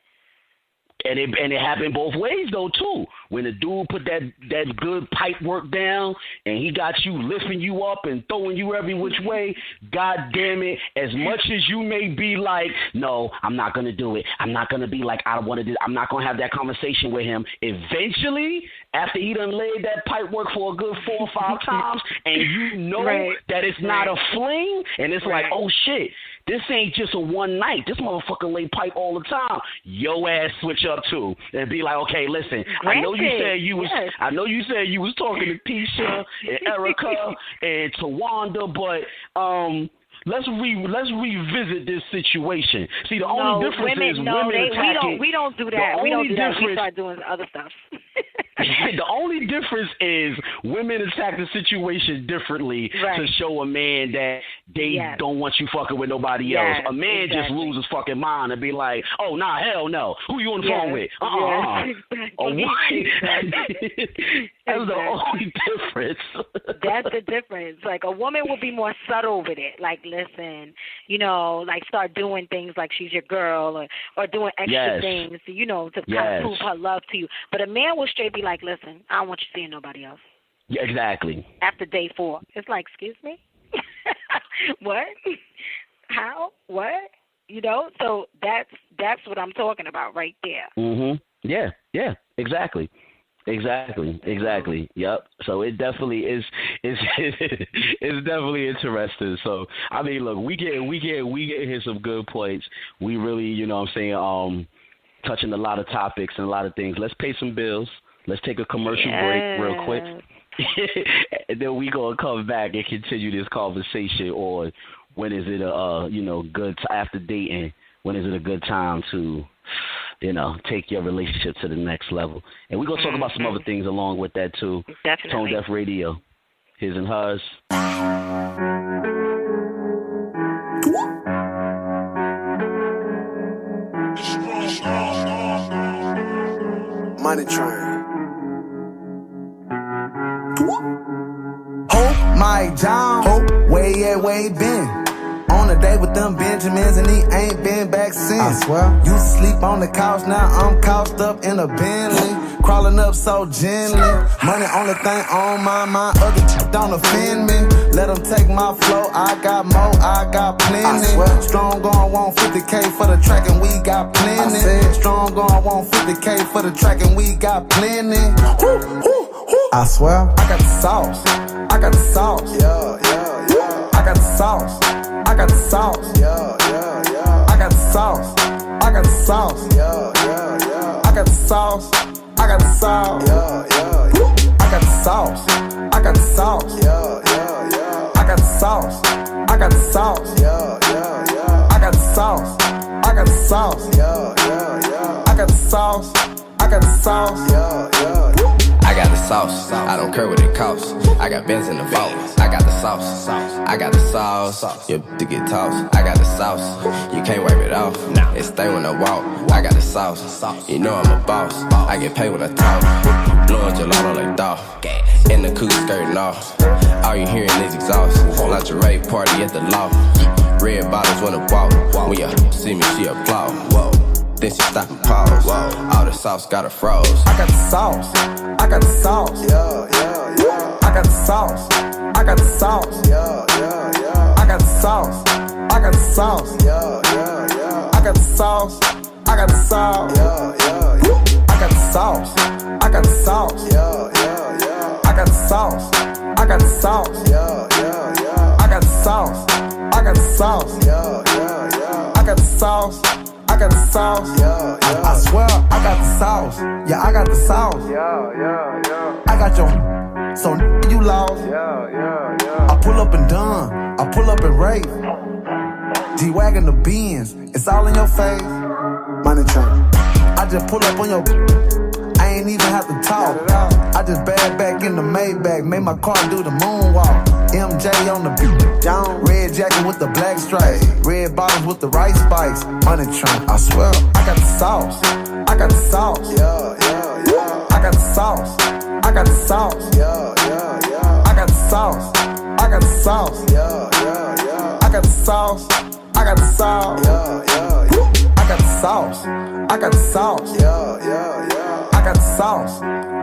And it happened both ways though too. When the dude put that good pipe work down and he got you lifting you up and throwing you every which way, god damn it, as much as you may be like, no, I'm not gonna do it. I'm not gonna be like, I don't wanna do it. I'm not gonna have that conversation with him. Eventually, after he done laid that pipe work for a good 4 or 5 times and you know that it's not a fling and it's like, oh shit, this ain't just a one night. This motherfucker lay pipe all the time. Yo ass switch up too and be like, okay, listen, I know you said you was talking to Keisha and Erica and Tawanda, but let's revisit this situation. See, the only difference is women attacking. We don't do that. We don't do that. We start doing other stuff. The only difference is women attack the situation differently to show a man that they don't want you fucking with nobody else. A man just loses his fucking mind and be like, oh, nah, hell no. Who you on the phone with? That's the only difference. That's the difference. Like, a woman will be more subtle with it. Like, listen, you know, like start doing things like she's your girl or doing extra things, you know, to kind of prove her love to you. But a man will straight be like, listen, I don't want you seeing nobody else. Yeah, exactly. After day 4. It's like, excuse me? What? How? What? You know? So that's what I'm talking about right there. Yeah, exactly. Yep. So it definitely is. It's definitely interesting. So I mean, look, we get here some good points. We really, you know what I'm saying, touching a lot of topics and a lot of things. Let's pay some bills. Let's take a commercial break real quick, and then we gonna come back and continue this conversation on when is it good after dating. When is it a good time to, you know, take your relationship to the next level? And we're going to talk about some other things along with that, too. Definitely. Tonedefradio, His and Hers. Money train. Hope Mike John. Hope where he been. On a date with them Benjamins and he ain't been back since. I swear. Used to sleep on the couch, now I'm couched up in a Bentley. Crawling up so gently. Money only thing on my mind, other don't offend me. Let them take my flow, I got more, I got plenty. I swear. Strong gon' want 50K for the track and we got plenty. Strong gon' want 50K for the track and we got plenty. I swear. I got the sauce, I got the sauce. I got the sauce. I got the sauce. I got the sauce. I got the sauce. I got the sauce. I got the sauce. I got the sauce. I got the sauce. I got the sauce. I got the sauce. I got the sauce. I got the sauce. I got the sauce. I got the sauce. I got the sauce, I don't care what it costs. I got Benz in the vault, I got the sauce. I got the sauce, you to get tossed. I got the sauce, you can't wipe it off. It stay when I walk, I got the sauce. You know I'm a boss, I get paid when I talk. Blowing gelato like dog, in the coupe skirting off. All you hearing is exhaust, lingerie party at the loft. Red bottles when I walk, when you see me she applaud. Then she stop and pause. All the sauce got her froze. I got the sauce. I got the sauce. got the sauce. Yeah, yeah, yeah. I got the sauce. I got the sauce. Yeah, yeah, yeah. I got the sauce. I got the sauce. Yeah, yeah, yeah. I got the sauce. I got the sauce. Yeah, yeah, yeah. I got the sauce. I got the sauce. Yeah, yeah, yeah. I got the sauce. I got the sauce. Yeah, yeah, yeah. I got the sauce. I got the sauce. Yeah, yeah. I swear I got the sauce. Yeah, I got the sauce. Yeah, yeah, yeah. I got your so you lost. Yeah, yeah, yeah. I pull up and done. I pull up and rave. G-Wagon the Benz. It's all in your face. Money train. I just pull up on your. I ain't even have to talk. I just bag back in the Maybach. Made my car do the moonwalk. MJ on the beat. Red jacket with the black stripes. Red bottoms with the rice spikes. Money train. I swear I got the sauce. I got the sauce. Yeah, yeah, yeah. I got the sauce. I got the sauce. Yeah, yeah, yeah. I got the sauce. I got the sauce. Yeah, yeah, yeah. I got the sauce. I got the sauce. Yeah, yeah, yeah. I got the sauce. I got the sauce. Yeah, yeah, yeah. I got the sauce.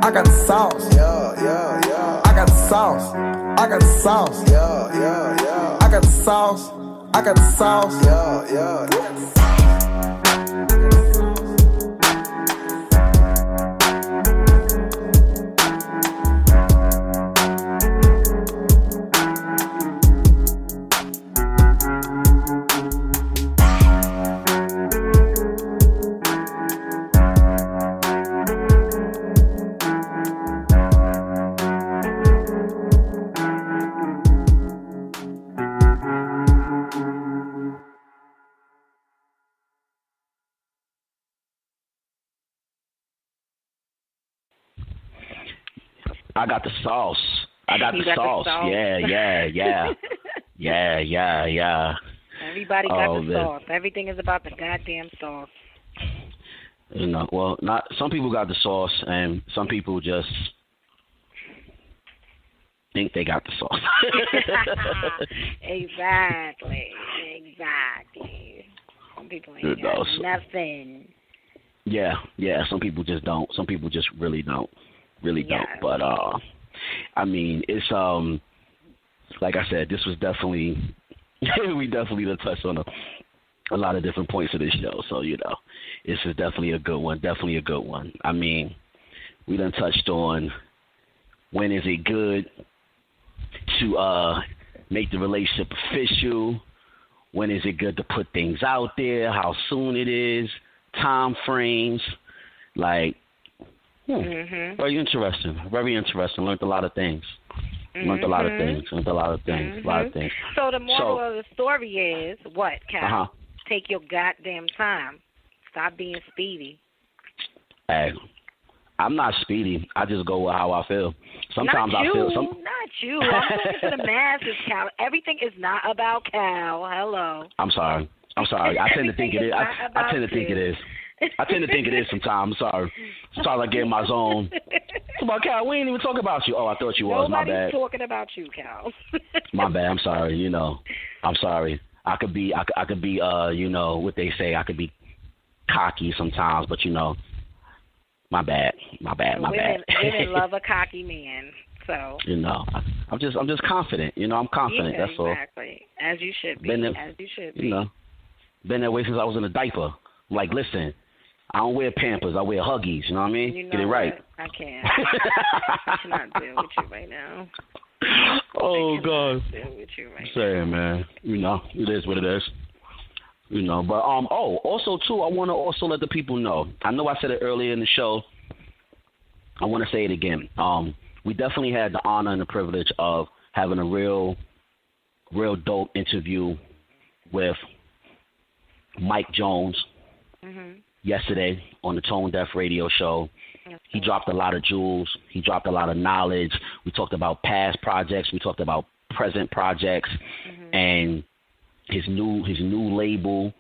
I got the sauce. Yeah, yeah, yeah. I got the sauce. I got the sauce. Yeah, yeah, yeah. I got the sauce. I got the sauce. Yeah, yeah, yeah. I got the sauce. I got the sauce. Yeah, yeah, yeah. Yeah, yeah, yeah. Everybody got the sauce. Everything is about the goddamn sauce. You know, well, not some people got the sauce, and some people just think they got the sauce. Exactly. Some people ain't got nothing. Yeah, yeah. Some people just don't. Some people just really don't. Don't. But I mean, it's like I said, this was definitely we definitely touched on a lot of different points of this show. So you know, this is definitely a good one. Definitely a good one. I mean, we done touched on when is it good to make the relationship official. When is it good to put things out there? How soon it is? Time frames, like. Very interesting. Very interesting. Learned a lot of things. Learned a lot of things. So the moral of the story is what, Cal? Take your goddamn time. Stop being speedy. Hey, I'm not speedy. I just go with how I feel. Sometimes I feel some. Not you. I'm talking to the masses, Cal. Everything is not about Cal. Hello. I'm sorry. I tend to think it is. I tend to think it is. I tend to think it is sometimes. Sorry. Sometimes I get in my zone. It's about Cal. We ain't even talking about you. Oh, I thought you was. My bad. Nobody's talking about you, Cal. My bad. I'm sorry. You know, I'm sorry. I could be. You know what they say. I could be cocky sometimes, but you know, my bad. Women love a cocky man. So you know, I'm just confident. You know, I'm confident. Yeah, that's all. Exactly. As you should be. As you should be. You know, been that way since I was in a diaper. Like, listen, I don't wear Pampers. I wear Huggies. You know what I mean? You know Get it right. I can't. I cannot deal with you right now. Oh, God. Deal with you right now. Man. You know, it is what it is. You know, but, also, too, I want to also let the people know. I know I said it earlier in the show. I want to say it again. We definitely had the honor and the privilege of having a real dope interview with Mike Jones. Yesterday on the Tonedefradio show. He dropped a lot of jewels. He dropped a lot of knowledge. We talked about past projects. We talked about present projects, and his new label.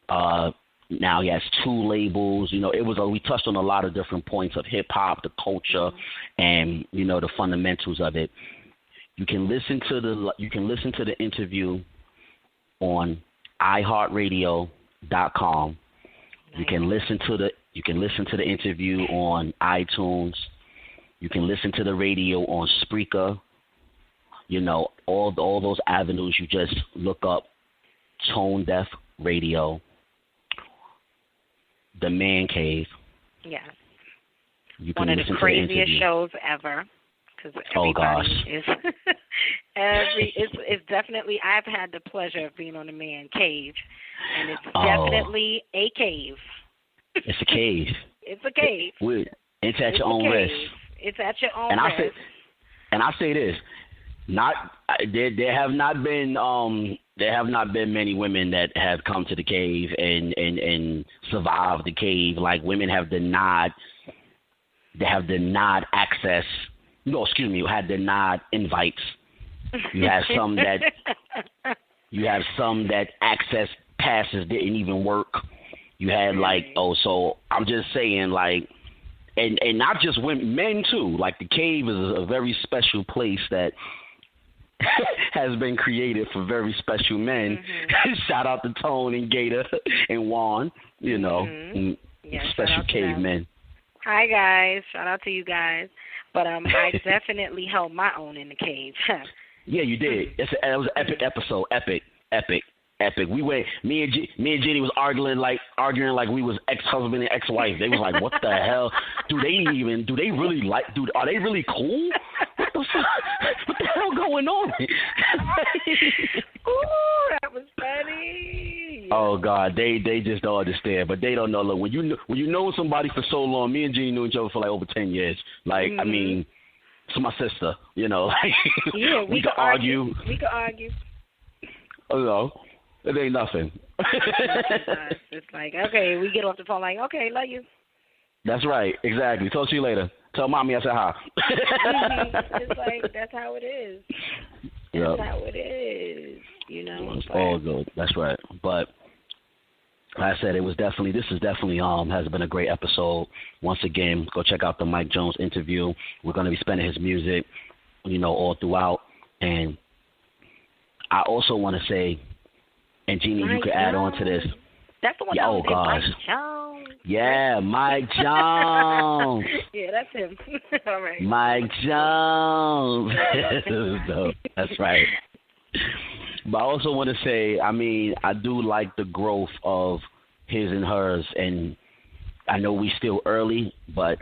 Now he has 2 labels. You know, we touched on a lot of different points of hip hop, the culture, and you know the fundamentals of it. You can listen to the interview on iHeartradio.com. You can listen to the interview on iTunes. You can listen to the radio on Spreaker. You know, all those avenues. You just look up Tonedefradio, The Man Cave. Yes. You can one of the listen craziest to the interview. shows ever. Because everybody is it's definitely. I've had the pleasure of being on the Man Cave, and it's definitely a cave. It's a cave. It's a cave. It's at your own risk. It's at your own risk. I say this: there have not been many women that have come to the cave and survived the cave. Like, women have denied. They have denied access. No, excuse me. Had denied invites. You have some that access passes didn't even work. You had so I'm just saying, like, and not just women, men too. Like, the cave is a very special place that has been created for very special men. Mm-hmm. Shout out to Tone and Gator and Juan. You know, special cave men. Hi guys, shout out to you guys. But I definitely held my own in the cave. Yeah, you did. It was an epic episode. Epic. We went. Me and Jenny was arguing like we was ex-husband and ex-wife. They was like, "What the hell? Do they really like? Are they really cool? What the hell going on?" Ooh, that was funny. Oh God, they just don't understand. But they don't know. Look, when you know somebody for so long, me and Jenny knew each other for like over 10 years. Like, I mean, it's my sister. You know, like, yeah, we could argue. We could argue. Oh no. It ain't nothing. It's like, okay, we get off the phone like, okay, love you. That's right, exactly. Talk to you later. Tell mommy I said hi. It's like, that's how it is. That's how it is, you know. It's all good. That's right. But like I said, this is definitely has been a great episode. Once again, go check out the Mike Jones interview. We're going to be spinning his music, you know, all throughout. And I also want to say, and Jeannie, you could add on to this. That's the one. Oh gosh. Mike Jones. Yeah, Mike Jones. Yeah, that's him. All right. Mike Jones. That's right. But I also want to say, I mean, I do like the growth of His and Hers, and I know we still early, but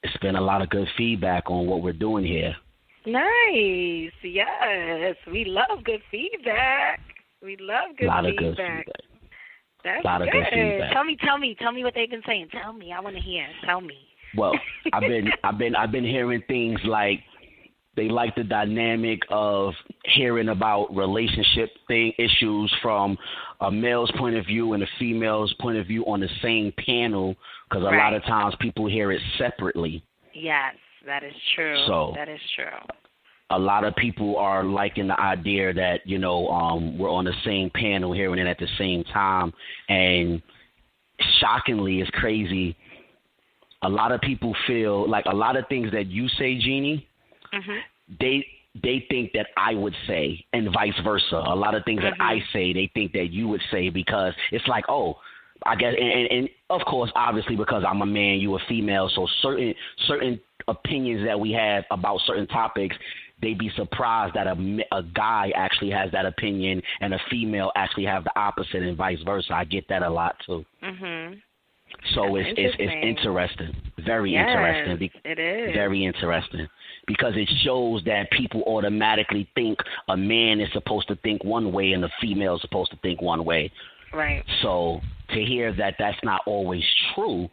it's been a lot of good feedback on what we're doing here. Nice. Yes, we love good feedback. We love good feedback. Good feedback. That's a lot of good feedback. Tell me what they've been saying. Tell me. I want to hear. Tell me. Well, I've been hearing things like they like the dynamic of hearing about relationship issues from a male's point of view and a female's point of view on the same panel, because a lot of times people hear it separately. Yes, that is true. That is true. A lot of people are liking the idea that, you know, we're on the same panel hearing it at the same time. And shockingly, it's crazy. A lot of people feel like a lot of things that you say, Jeannie, they think that I would say, and vice versa. A lot of things that I say, they think that you would say, because it's like, oh, I guess, and of course, obviously, because I'm a man, you a female, so certain opinions that we have about certain topics, they'd be surprised that a guy actually has that opinion and a female actually have the opposite, and vice versa. I get that a lot too. So it's interesting, very interesting. It is very interesting, because it shows that people automatically think a man is supposed to think one way and a female is supposed to think one way. Right. So to hear that that's not always true,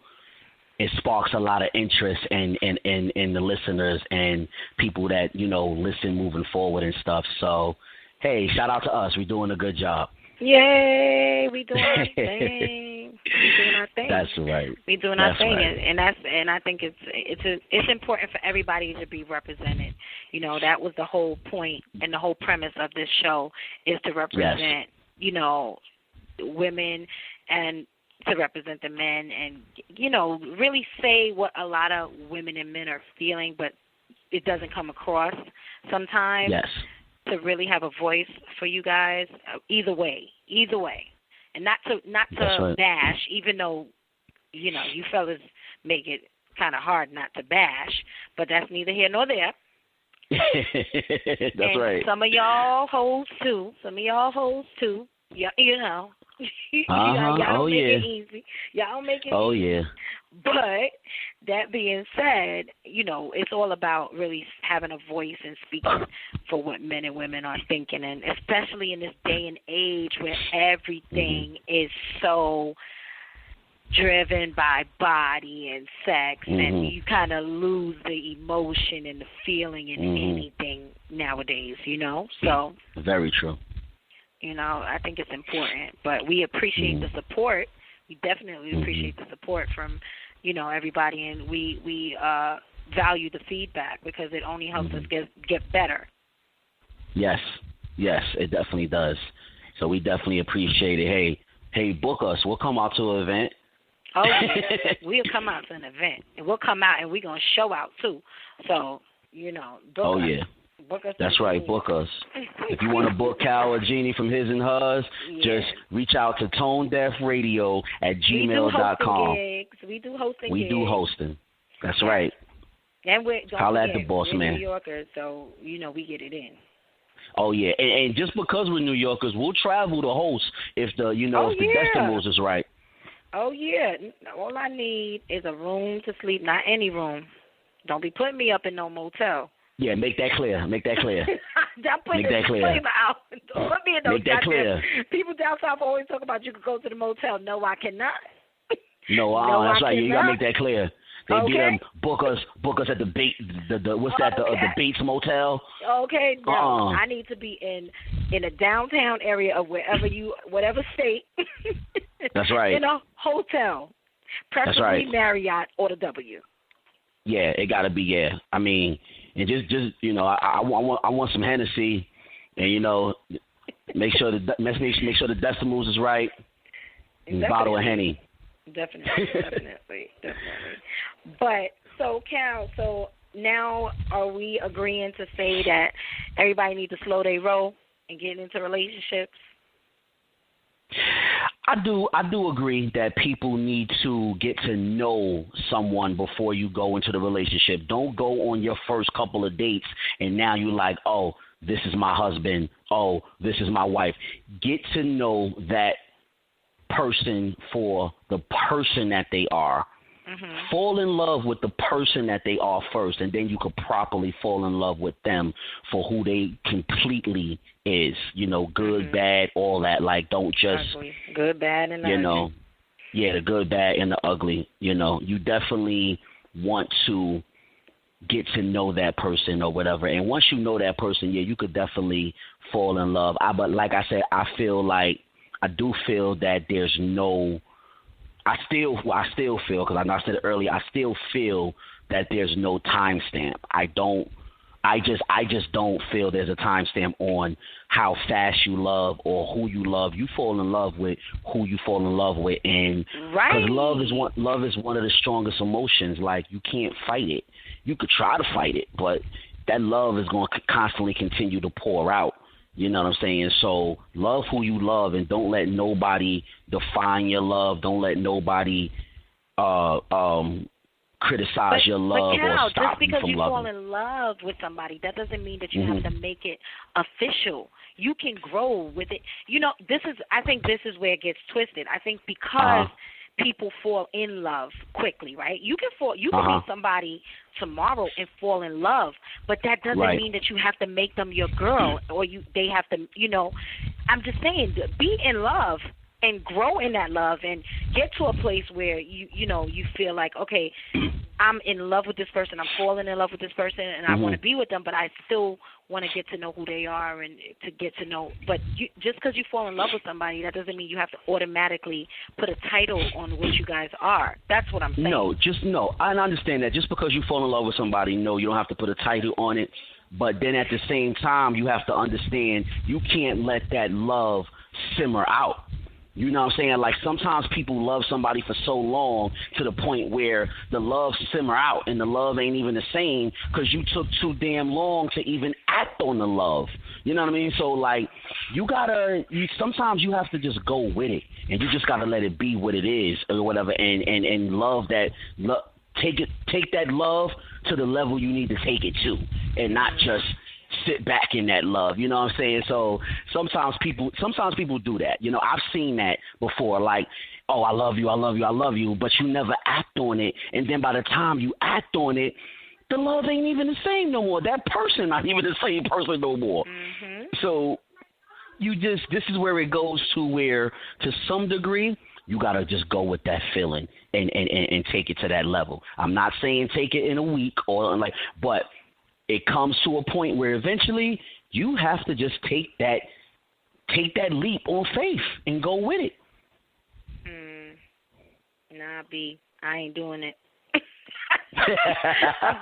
it sparks a lot of interest in the listeners and people that, you know, listen moving forward and stuff. So, hey, shout out to us. We're doing a good job. Yay, we doing our thing. We doing our thing. That's right. We doing our thing, right. and I think it's important for everybody to be represented. You know, that was the whole point and the whole premise of this show, is to represent, you know, women and to represent the men, and, you know, really say what a lot of women and men are feeling, but it doesn't come across sometimes. Yes. To really have a voice for you guys, either way, and not to bash, even though, you know, you fellas make it kind of hard not to bash, but that's neither here nor there. That's and right. Some of y'all hoes too. Yeah, you know. Y'all don't make it easy. Y'all don't make it easy. Yeah. But that being said, you know, it's all about really having a voice and speaking for what men and women are thinking, and especially in this day and age where everything is so driven by body and sex, and you kind of lose the emotion and the feeling in anything nowadays, you know? So very true. You know, I think it's important, but we appreciate the support. We definitely appreciate the support from, you know, everybody, and we value the feedback because it only helps us get better. Yes, it definitely does. So we definitely appreciate it. Hey, book us. We'll come out to an event. Oh, yeah. We'll come out to an event, and we'll come out, and we're going to show out, too. So, you know, book us. Yeah. Book us. That's right, book us. If you want to book Cal or Jeannie from His and Hers, just reach out to Tonedefradio at gmail.com. We do hosting We gigs. do hosting. That's right. And holla at the boss, we're man. New Yorkers, so, you know, we get it in. Oh, yeah. And just because we're New Yorkers, we'll travel to host if the decimals is right. Oh, yeah. All I need is a room to sleep, not any room. Don't be putting me up in no motel. Yeah, make that clear. Don't put Make that clear. Out. Don't put me in no Make that clear. People down south always talk about you can go to the motel. No, I cannot. No, that's right. You gotta make that clear. They be book us at the the Bates Motel. Okay, no, I need to be in a downtown area of whatever state. That's right. In a hotel, preferably Marriott or the W. Yeah, it gotta be. Yeah, I mean, and just you know, I want some Hennessy, and you know, make sure the decimals is right. And a bottle of Henny. Definitely. But so Cal, now are we agreeing to say that everybody needs to slow their roll and get into relationships? I do agree that people need to get to know someone before you go into the relationship. Don't go on your first couple of dates and now you're like, oh, this is my husband. Oh, this is my wife. Get to know that person for the person that they are. Fall in love with the person that they are first, and then you could properly fall in love with them for who they completely is. You know, good, bad, all that. Like, don't just good, bad, and you know, the good, bad, and the ugly. You know, you definitely want to get to know that person or whatever. And once you know that person, you could definitely fall in love. But like I said, I do feel that there's no. I still feel, because I said it earlier, I still feel that there's no timestamp. I just don't feel there's a timestamp on how fast you love or who you love. You fall in love with who you fall in love with, and because love is one of the strongest emotions. Like, you can't fight it. You could try to fight it, but that love is going to constantly continue to pour out. You know what I'm saying? So love who you love, and don't let nobody define your love. Don't let nobody criticize your love or stop you from loving. Just because you fall in love with somebody, that doesn't mean that you have to make it official. You can grow with it. You know, I think this is where it gets twisted. I think because people fall in love quickly, right? You can meet somebody tomorrow and fall in love, but that doesn't mean that you have to make them your girl, or they have to, you know. I'm just saying, be in love and grow in that love and get to a place where you feel like, okay, I'm in love with this person, I'm falling in love with this person, and I want to be with them, but I still want to get to know who they are and to get to know. But just because you fall in love with somebody, that doesn't mean you have to automatically put a title on what you guys are. That's what I'm saying. No, I understand that. Just because you fall in love with somebody, no, you don't have to put a title on it. But then at the same time, you have to understand you can't let that love simmer out. You know what I'm saying? Like, sometimes people love somebody for so long to the point where the love simmer out and the love ain't even the same because you took too damn long to even act on the love. You know what I mean? So, like, sometimes you have to just go with it, and you just got to let it be what it is or whatever, and love that. Take that love to the level you need to take it to. and not just sit back in that love. You know what I'm saying? So sometimes people do that. You know, I've seen that before. Like, oh, I love you, but you never act on it. And then by the time you act on it, the love ain't even the same no more. That person not even the same person no more. Mm-hmm. So this is where it goes to where, to some degree, you got to just go with that feeling and take it to that level. I'm not saying take it in a week but it comes to a point where eventually you have to just take that leap on faith and go with it. Nah, B, I ain't doing it. I'm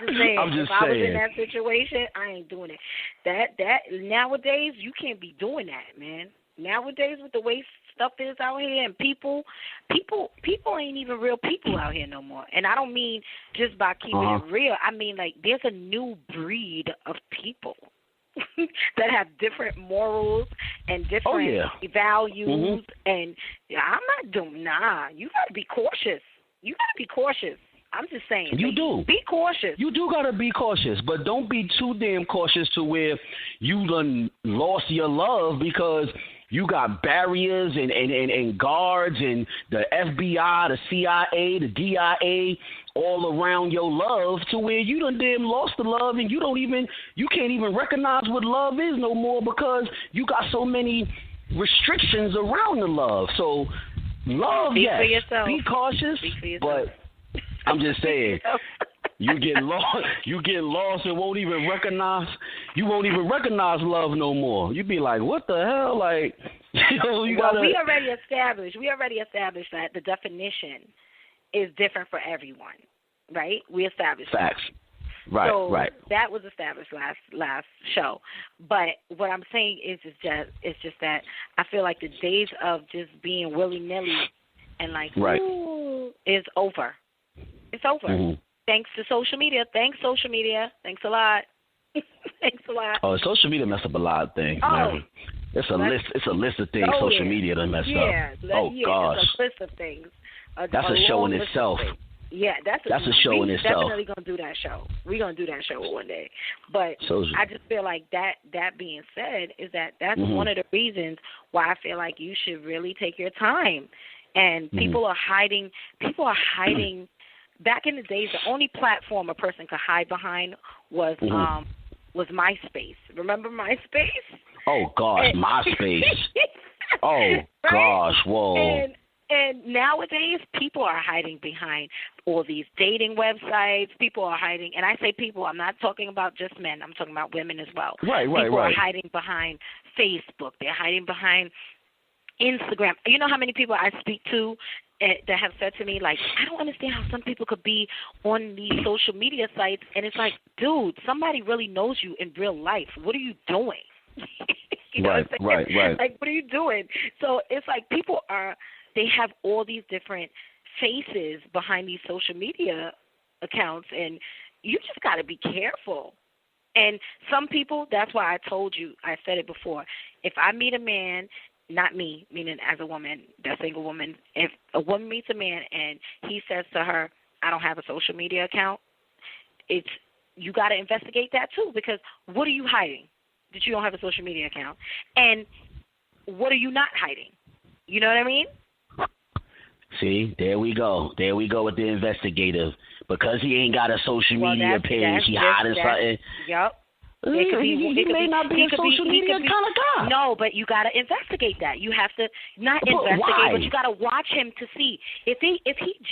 just saying, I was in that situation, I ain't doing it. That nowadays, you can't be doing that, man. Nowadays, with the way stuff is out here, and people ain't even real people out here no more. And I don't mean just by keeping it real. I mean, like, there's a new breed of people that have different morals and different values. And I'm not doing. Nah, you got to be cautious. I'm just saying. You do. Be cautious. You do got to be cautious, but don't be too damn cautious to where you done lost your love because you got barriers and guards and the FBI, the CIA, the DIA all around your love to where you done damn lost the love and you can't even recognize what love is no more because you got so many restrictions around the love. So love, Speak for yourself. Be cautious, but I'm just saying, you get lost and won't even recognize love no more. You be like, what the hell? Like, we already established that the definition is different for everyone, right? We established facts. Right, so right. That was established last show. But what I'm saying is just that I feel like the days of just being willy-nilly and like, ooh, is over. It's over. Mm-hmm. Thanks to social media. Thanks, social media. Thanks a lot. Thanks a lot. Oh, social media messed up a lot of things. Man. It's a list of things social media done messed up. Gosh. It's a list of things. That's a show in itself. Yeah, that's a show in itself. We're definitely going to do that show. We're going to do that show one day. But I just feel like that being said is that's one of the reasons why I feel like you should really take your time. And people are hiding. Back in the days, the only platform a person could hide behind was MySpace. Remember MySpace? Oh, gosh, MySpace. Oh, gosh, whoa. And nowadays, people are hiding behind all these dating websites. People are hiding, and I say people, I'm not talking about just men. I'm talking about women as well. Right. People are hiding behind Facebook. They're hiding behind Instagram. You know how many people I speak to that have said to me, like, I don't understand how some people could be on these social media sites. And it's like, dude, somebody really knows you in real life. What are you doing? You know what I'm saying? Right. Like, what are you doing? So it's like they have all these different faces behind these social media accounts, and you just got to be careful. And some people, that's why I told you, I said it before, if I meet a man, not me, meaning as a woman, that single woman, if a woman meets a man and he says to her, I don't have a social media account, you got to investigate that too, because what are you hiding that you don't have a social media account? And what are you not hiding? You know what I mean? See, there we go with the investigative. Because he ain't got a social media page, he hiding something. Yep. He may not be a social media kind of guy. No, but you got to investigate that. You have to not investigate, but you got to watch him to see if he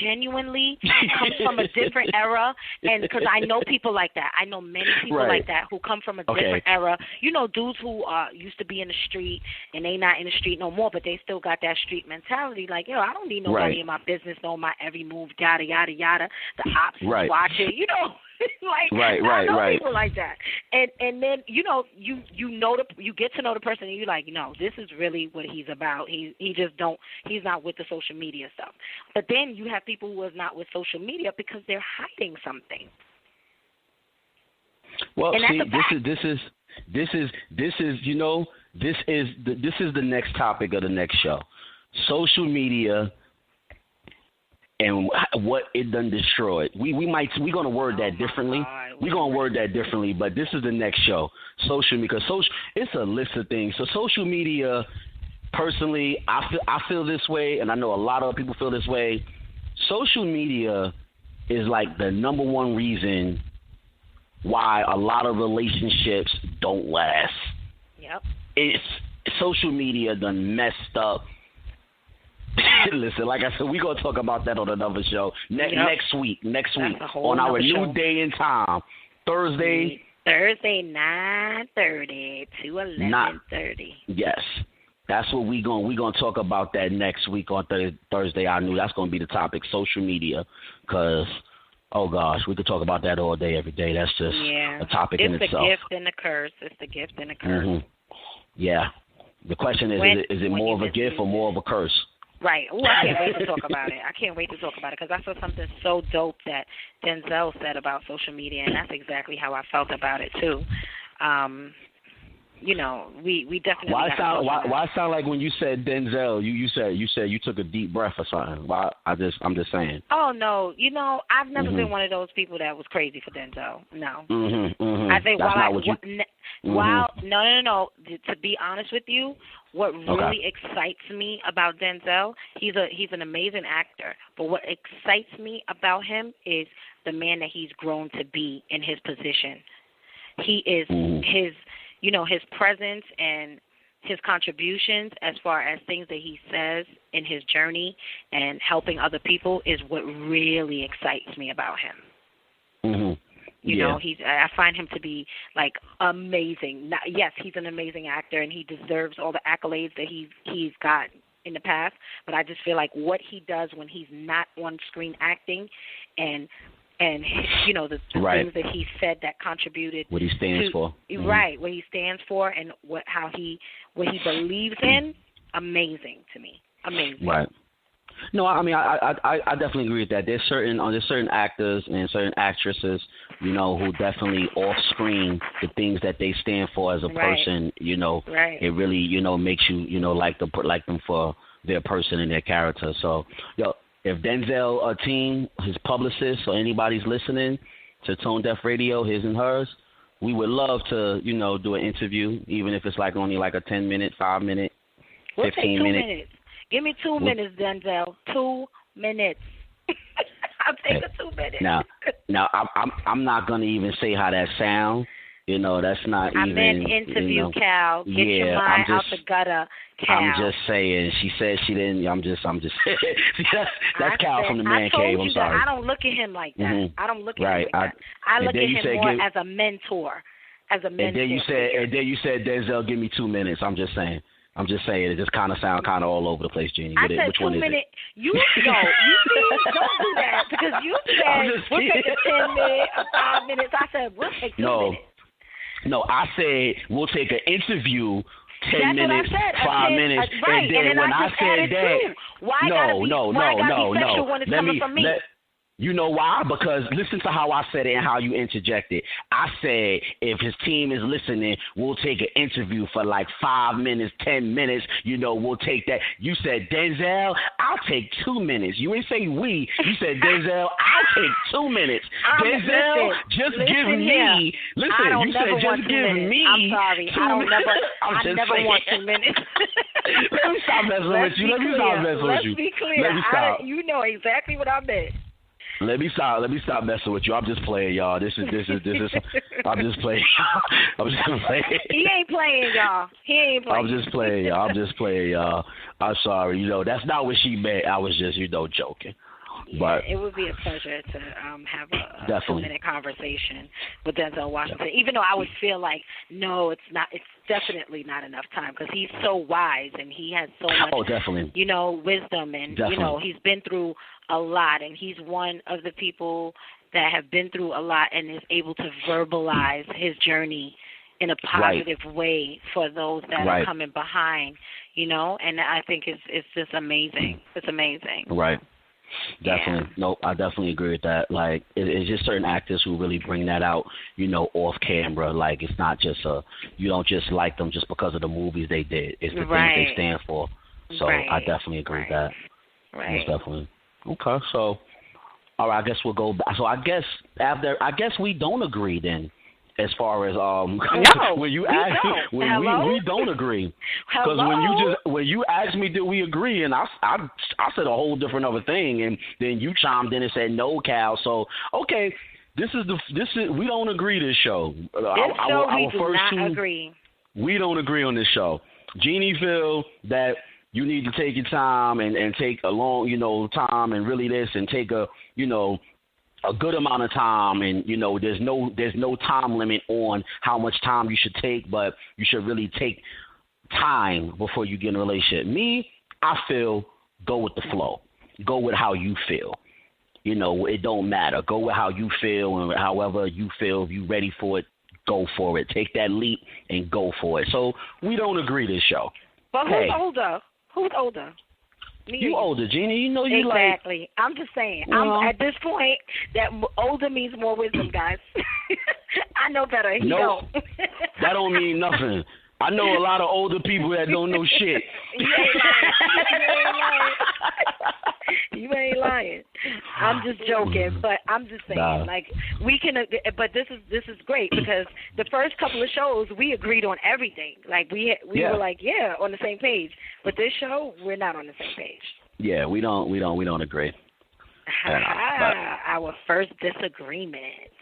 genuinely comes from a different era. And because I know people like that, I know many people like that who come from a different era. You know, dudes who used to be in the street and they not in the street no more, but they still got that street mentality. Like, I don't need nobody in my business knowing my every move, yada yada yada. The ops is watching, you know. I know people like that, and then you get to know the person, and you're like, no, this is really what he's about. He's not with the social media stuff. But then you have people who are not with social media because they're hiding something. Well, see, this is the next topic of the next show, social media. And what it done destroyed. We're gonna word that differently. we're gonna word that differently, but this is the next show. Social media, because it's a list of things. So social media, personally, I feel this way, and I know a lot of people feel this way. Social media is like the number one reason why a lot of relationships don't last. Yep. It's social media done messed up. Listen, like I said, we're going to talk about that on another show next week on our new day and time, Thursday 9:30 to 11:30. Yes. That's what we're going to talk about that next week on Thursday. I knew that's going to be the topic, social media, because, oh, gosh, we could talk about that all day, every day. That's just a topic in itself. It's the gift and the curse. It's the gift and the curse. Mm-hmm. Yeah. The question is it more of a gift or more of a curse? Right. Oh, I can't wait to talk about it. Because I saw something so dope that Denzel said about social media, and that's exactly how I felt about it, too. We definitely. Why sound like when you said Denzel, you said you took a deep breath or something? I'm just saying. Oh no, I've never been one of those people that was crazy for Denzel. No. I think no. To be honest with you, what really excites me about Denzel, he's an amazing actor. But what excites me about him is the man that he's grown to be in his position. He is his presence and his contributions as far as things that he says in his journey and helping other people is what really excites me about him. I find him to be like amazing. Yes, he's an amazing actor and he deserves all the accolades that he's got in the past, but I just feel like what he does when he's not on screen acting and the things that he said that contributed what he stands for. Right, what he stands for and what he believes in, amazing to me. Amazing. Right. No, I mean I definitely agree with that. There's certain actors and certain actresses, who definitely off screen the things that they stand for as a person, it really, makes you, like them for their person and their character. So, if Denzel team, his publicist, or anybody's listening to Tonedefradio, His and Hers, we would love to, do an interview, even if it's only a 10-minute, 5-minute, 15-minute. Give me 2 minutes, Denzel. 2 minutes. I'll take the 2 minutes. Now, I'm not gonna even say how that sounds. That's not even. I meant interview, Cal. Get your mind out the gutter, Cal. I'm just saying. She said she didn't. I'm just. that's Cal from the Man Cave. I'm sorry. I don't look at him like that. I don't look at him like that. I look at him more as a mentor. And then you said, Denzel, give me 2 minutes. I'm just saying. It just kind of sound all over the place, Jeannie. Which one is it? You see, don't do that because you said we'll take a 10-minute or 5 minutes. I said we'll take 2 minutes. No, I said we'll take an interview 10 minutes, 5 minutes, right. and then when I said that, why gotta be sexual when it's coming from me? You know why? Because listen to how I said it and how you interjected. I said if his team is listening, we'll take an interview for 5 minutes, 10 minutes. We'll take that. You said, Denzel, I'll take 2 minutes. You didn't say we. You said, Denzel, I'll take 2 minutes. Denzel, just give me. Listen, you said just give me. I'm sorry. I never want 2 minutes. Let me stop messing with you. Let's be clear. Let me stop. You know exactly what I meant. Let me stop messing with you. I'm just playing, y'all. This is. I'm just playing. He ain't playing, y'all. I'm just playing, y'all. I'm sorry. That's not what she meant. I was just, joking. Yeah, but it would be a pleasure to have a 2-minute conversation with Denzel Washington. Even though I would feel like, no, it's not. It's definitely not enough time because he's so wise and he has so much, wisdom and he's been through a lot and he's one of the people that have been through a lot and is able to verbalize his journey in a positive way for those that are coming behind, and I think it's just amazing. It's amazing. Right. Definitely. Yeah. Nope, I definitely agree with that. It's just certain actors who really bring that out, off camera. It's not just you don't just like them just because of the movies they did. It's the things they stand for. So I definitely agree with that. Right. Most definitely. Okay, so All right, I guess we'll go back. So I guess we don't agree then. As far as no, when you ask we don't agree, because when you asked me did we agree, and I said a whole different other thing, and then you chimed in and said no, Cal. So okay, this is we don't agree this show. We do not agree. We don't agree on this show. Jeannie feel that you need to take your time and take a long time and really this and take a good amount of time, and there's no time limit on how much time you should take, but you should really take time before you get in a relationship. Me, I feel go with the flow, go with how you feel. It don't matter. Go with how you feel, and however you feel. If you ready for it, go for it. Take that leap and go for it. So we don't agree this show. But who's older? Who's older? You older, Jeannie. You exactly. I'm just saying. I'm at this point that older means more wisdom, guys. I know better. He don't. That don't mean nothing. I know a lot of older people that don't know shit. You ain't lying. I'm just joking, but I'm just saying, we can. But this is great because the first couple of shows we agreed on everything. Like we were like, on the same page. But this show, we're not on the same page. Yeah, we don't agree. Our first disagreement.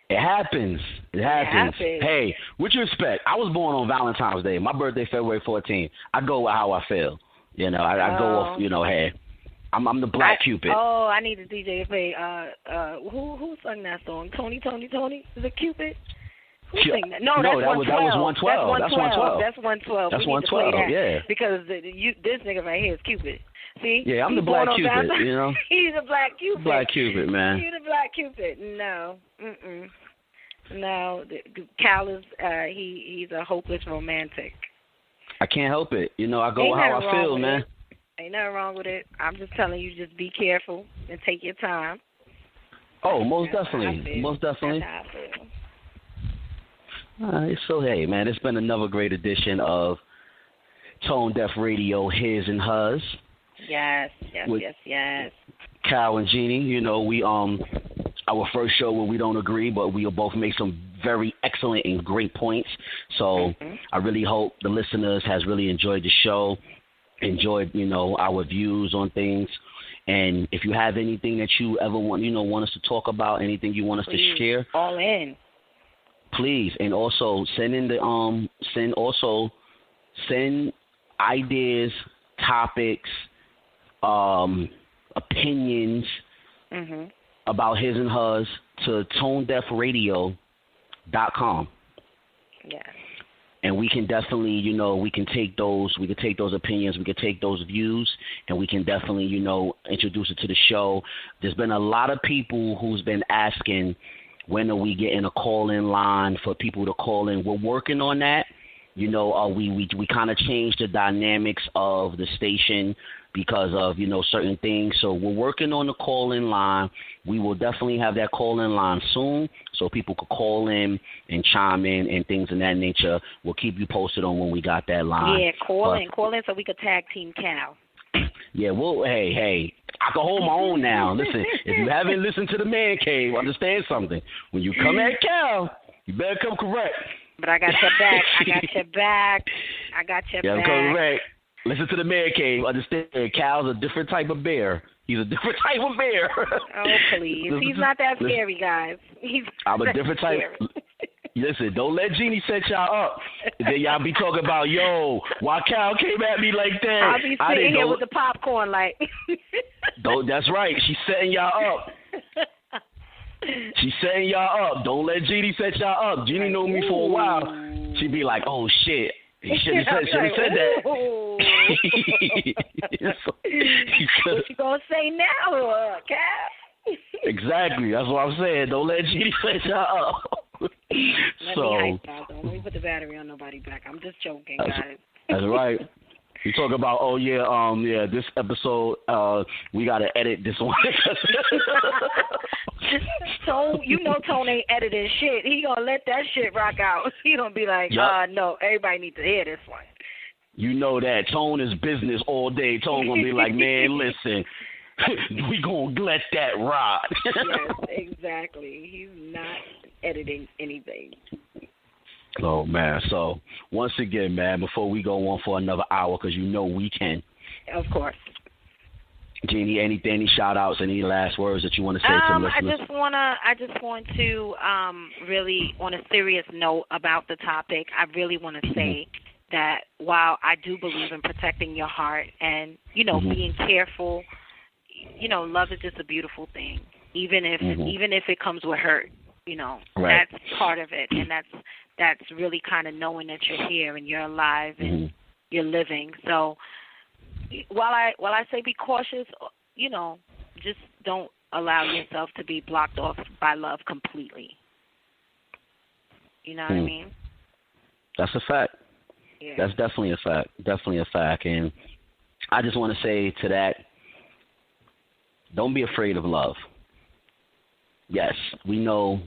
It happens. Hey, what you expect? I was born on Valentine's Day. My birthday, February 14th. I go with how I feel. I go off. Hey, I'm the Black Cupid. I need a DJ to play. Who sung that song? Tony. Is it Cupid? Who sang that? No, that was 112. That's 112. That's 112. That's 112. Yeah. Because this nigga right here is Cupid. See? Yeah, I'm the Black Cupid. He's a Black Cupid. Black Cupid, man. He's the Black Cupid. No. No, Cal is he's a hopeless romantic. I can't help it. I go with how I feel, man. Ain't nothing wrong with it. I'm just telling you, just be careful and take your time. Oh, most definitely. Most definitely. That's how I feel. All right, so hey, man, it's been another great edition of Tonedefradio, His and Hers. Yes. Cal and Jeannie, we our first show where we don't agree, but we'll both make some very excellent and great points. So I really hope the listeners has really enjoyed the show, enjoyed our views on things. And if you have anything that you ever want us to talk about, anything you want us to share, all in. Please, and also send ideas, topics, opinions about His and Hers to Tonedefradio.com. Yeah. And we can definitely, we can take those opinions, we can take those views, and we can definitely, introduce it to the show. There's been a lot of people who's been asking, when are we getting a call-in line for people to call in? We're working on that. We kind of changed the dynamics of the station because of, certain things. So we're working on the call-in line. We will definitely have that call-in line soon so people could call in and chime in and things of that nature. We'll keep you posted on when we got that line. Yeah, call in so we could tag Team Cal. Yeah, well, hey, I can hold my own now. Listen, if you haven't listened to the Man Cave, understand something. When you come at Cal, you better come correct. But I got your back. I got your back. Come correct. Listen to the Man Cave. Understand, Cal's a different type of bear. He's a different type of bear. Oh, please. He's not that scary, guys. I'm a different type. Listen, don't let Jeannie set y'all up. Then y'all be talking about, why Cal came at me like that? I'll be sitting here with the popcorn like. That's right. She's setting y'all up. She's setting y'all up. Don't let Jeannie set y'all up. Jeannie know me for a while. She'd be like, oh, shit. He should have said that. What you going to say now, Cal? Exactly. That's what I'm saying. Don't let Jeannie set y'all up. Let me hype y'all. Don't let me put the battery on nobody's back. I'm just joking, guys. That's right. You talk about, this episode, we got to edit this one. Tone ain't editing shit. He going to let that shit rock out. He going to be like, no, everybody needs to hear this one. You know that. Tone is business all day. Tone going to be like, man, listen, we gonna let that ride. Yes, exactly. He's not editing anything. Oh, man. So, once again, man, before we go on for another hour, because you know we can. Of course. Jeannie, any shout-outs, any last words that you want to say to the listeners? I just want to really, on a serious note about the topic, I really want to say that while I do believe in protecting your heart and, being careful, love is just a beautiful thing, even if it comes with hurt. Right. That's part of it, and that's really kind of knowing that you're here and you're alive and you're living. So while I say be cautious, just don't allow yourself to be blocked off by love completely. You know what I mean? That's a fact. Yeah. That's definitely a fact. Definitely a fact. And I just want to say to that, don't be afraid of love. Yes, we know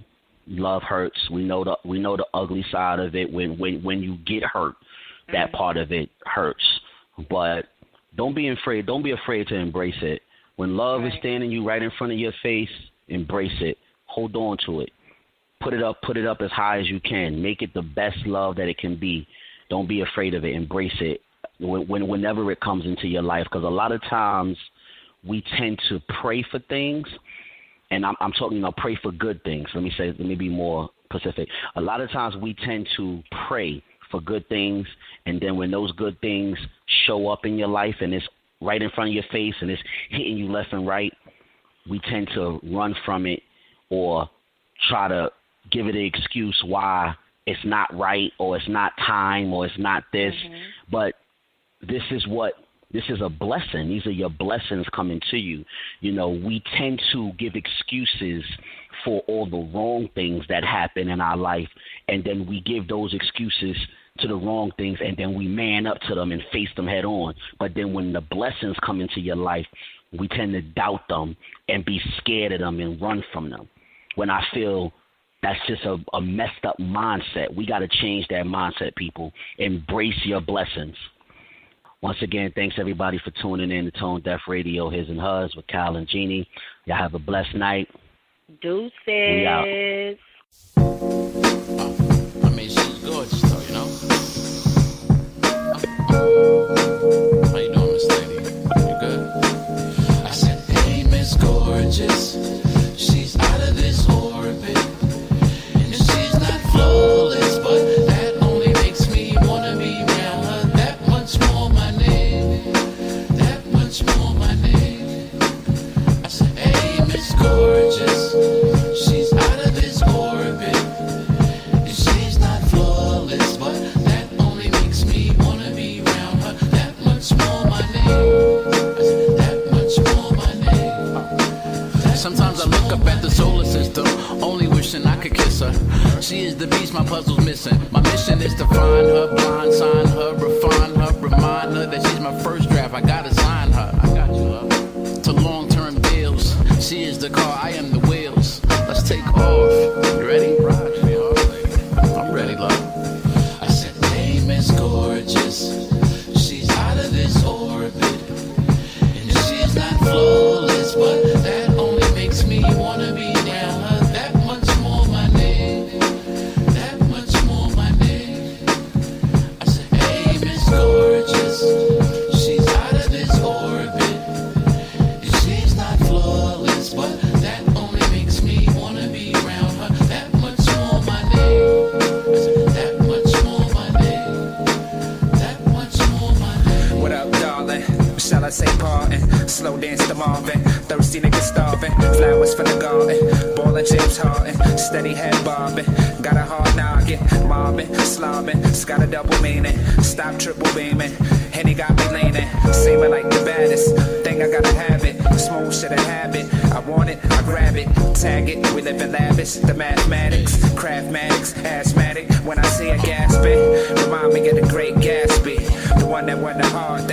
love hurts. We know the ugly side of it. When you get hurt, that part of it hurts. But don't be afraid. Don't be afraid to embrace it. When love is standing you right in front of your face, embrace it. Hold on to it. Put it up as high as you can. Make it the best love that it can be. Don't be afraid of it. Embrace it whenever it comes into your life. Because a lot of times we tend to pray for things. And I'm talking about pray for good things. Let me be more specific. A lot of times we tend to pray for good things, and then when those good things show up in your life and it's right in front of your face and it's hitting you left and right, we tend to run from it or try to give it an excuse why it's not right or it's not time or it's not this. But this is a blessing. These are your blessings coming to you. We tend to give excuses for all the wrong things that happen in our life, and then we give those excuses to the wrong things, and then we man up to them and face them head on. But then when the blessings come into your life, we tend to doubt them and be scared of them and run from them. When I feel that's just a messed up mindset. We got to change that mindset, people. Embrace your blessings. Once again, thanks everybody for tuning in to Tonedefradio His and Hers with Cal and Jeannie. Y'all have a blessed night. Deuces. We out. I mean, she's gorgeous though, you know. How you doing, Miss Lady? You good? I said, hey, Miss Gorgeous. She's out of this orbit, and she's not flawless, but that only makes me wanna be around her that much more. That much more my name. I said, hey, Miss Gorgeous, she's out of this orbit, and she's not flawless, but that only makes me wanna be around her that much more my name. I said, that much more my name. Sometimes I look up at the solar system, only wishing I could kiss her. She is the beast my puzzle's missing. My mission is to find her, blind sign her, refine her, remind her that she's my first draft. I gotta sign her. I got you, love. To long-term deals. She is the car, I am the wheels. Let's take off. You ready? I'm ready, love. I said, hey, Miss Gorgeous. She's out of this orbit, and she's not flawless, but that only makes me wanna be down her that much more my name. That much more my name. I said, hey, Miss Gorgeous. She's out of this orbit, and she's not flawless, but that only makes me wanna be around her that much more my name. I said, that much more my name. That much more my name. What up, darling? Shall I say pardon? Slow dance to Marvin. Thirsty niggas starving. Flowers from the garden. Ballin' James Harden. Steady head bobbing. Got a hard noggin. Mobbing. Slobbing. It's got a double meaning. Stop triple beaming. Henny got me leaning. Seeming like the baddest. Think I gotta have it. Smooth shit a habit. I want it. I grab it. Tag it. We live in lavish. The mathematics. Craftmatics. Asthmatic. When I see a gasping, remind me of the great Gatsby. The one that won the heart.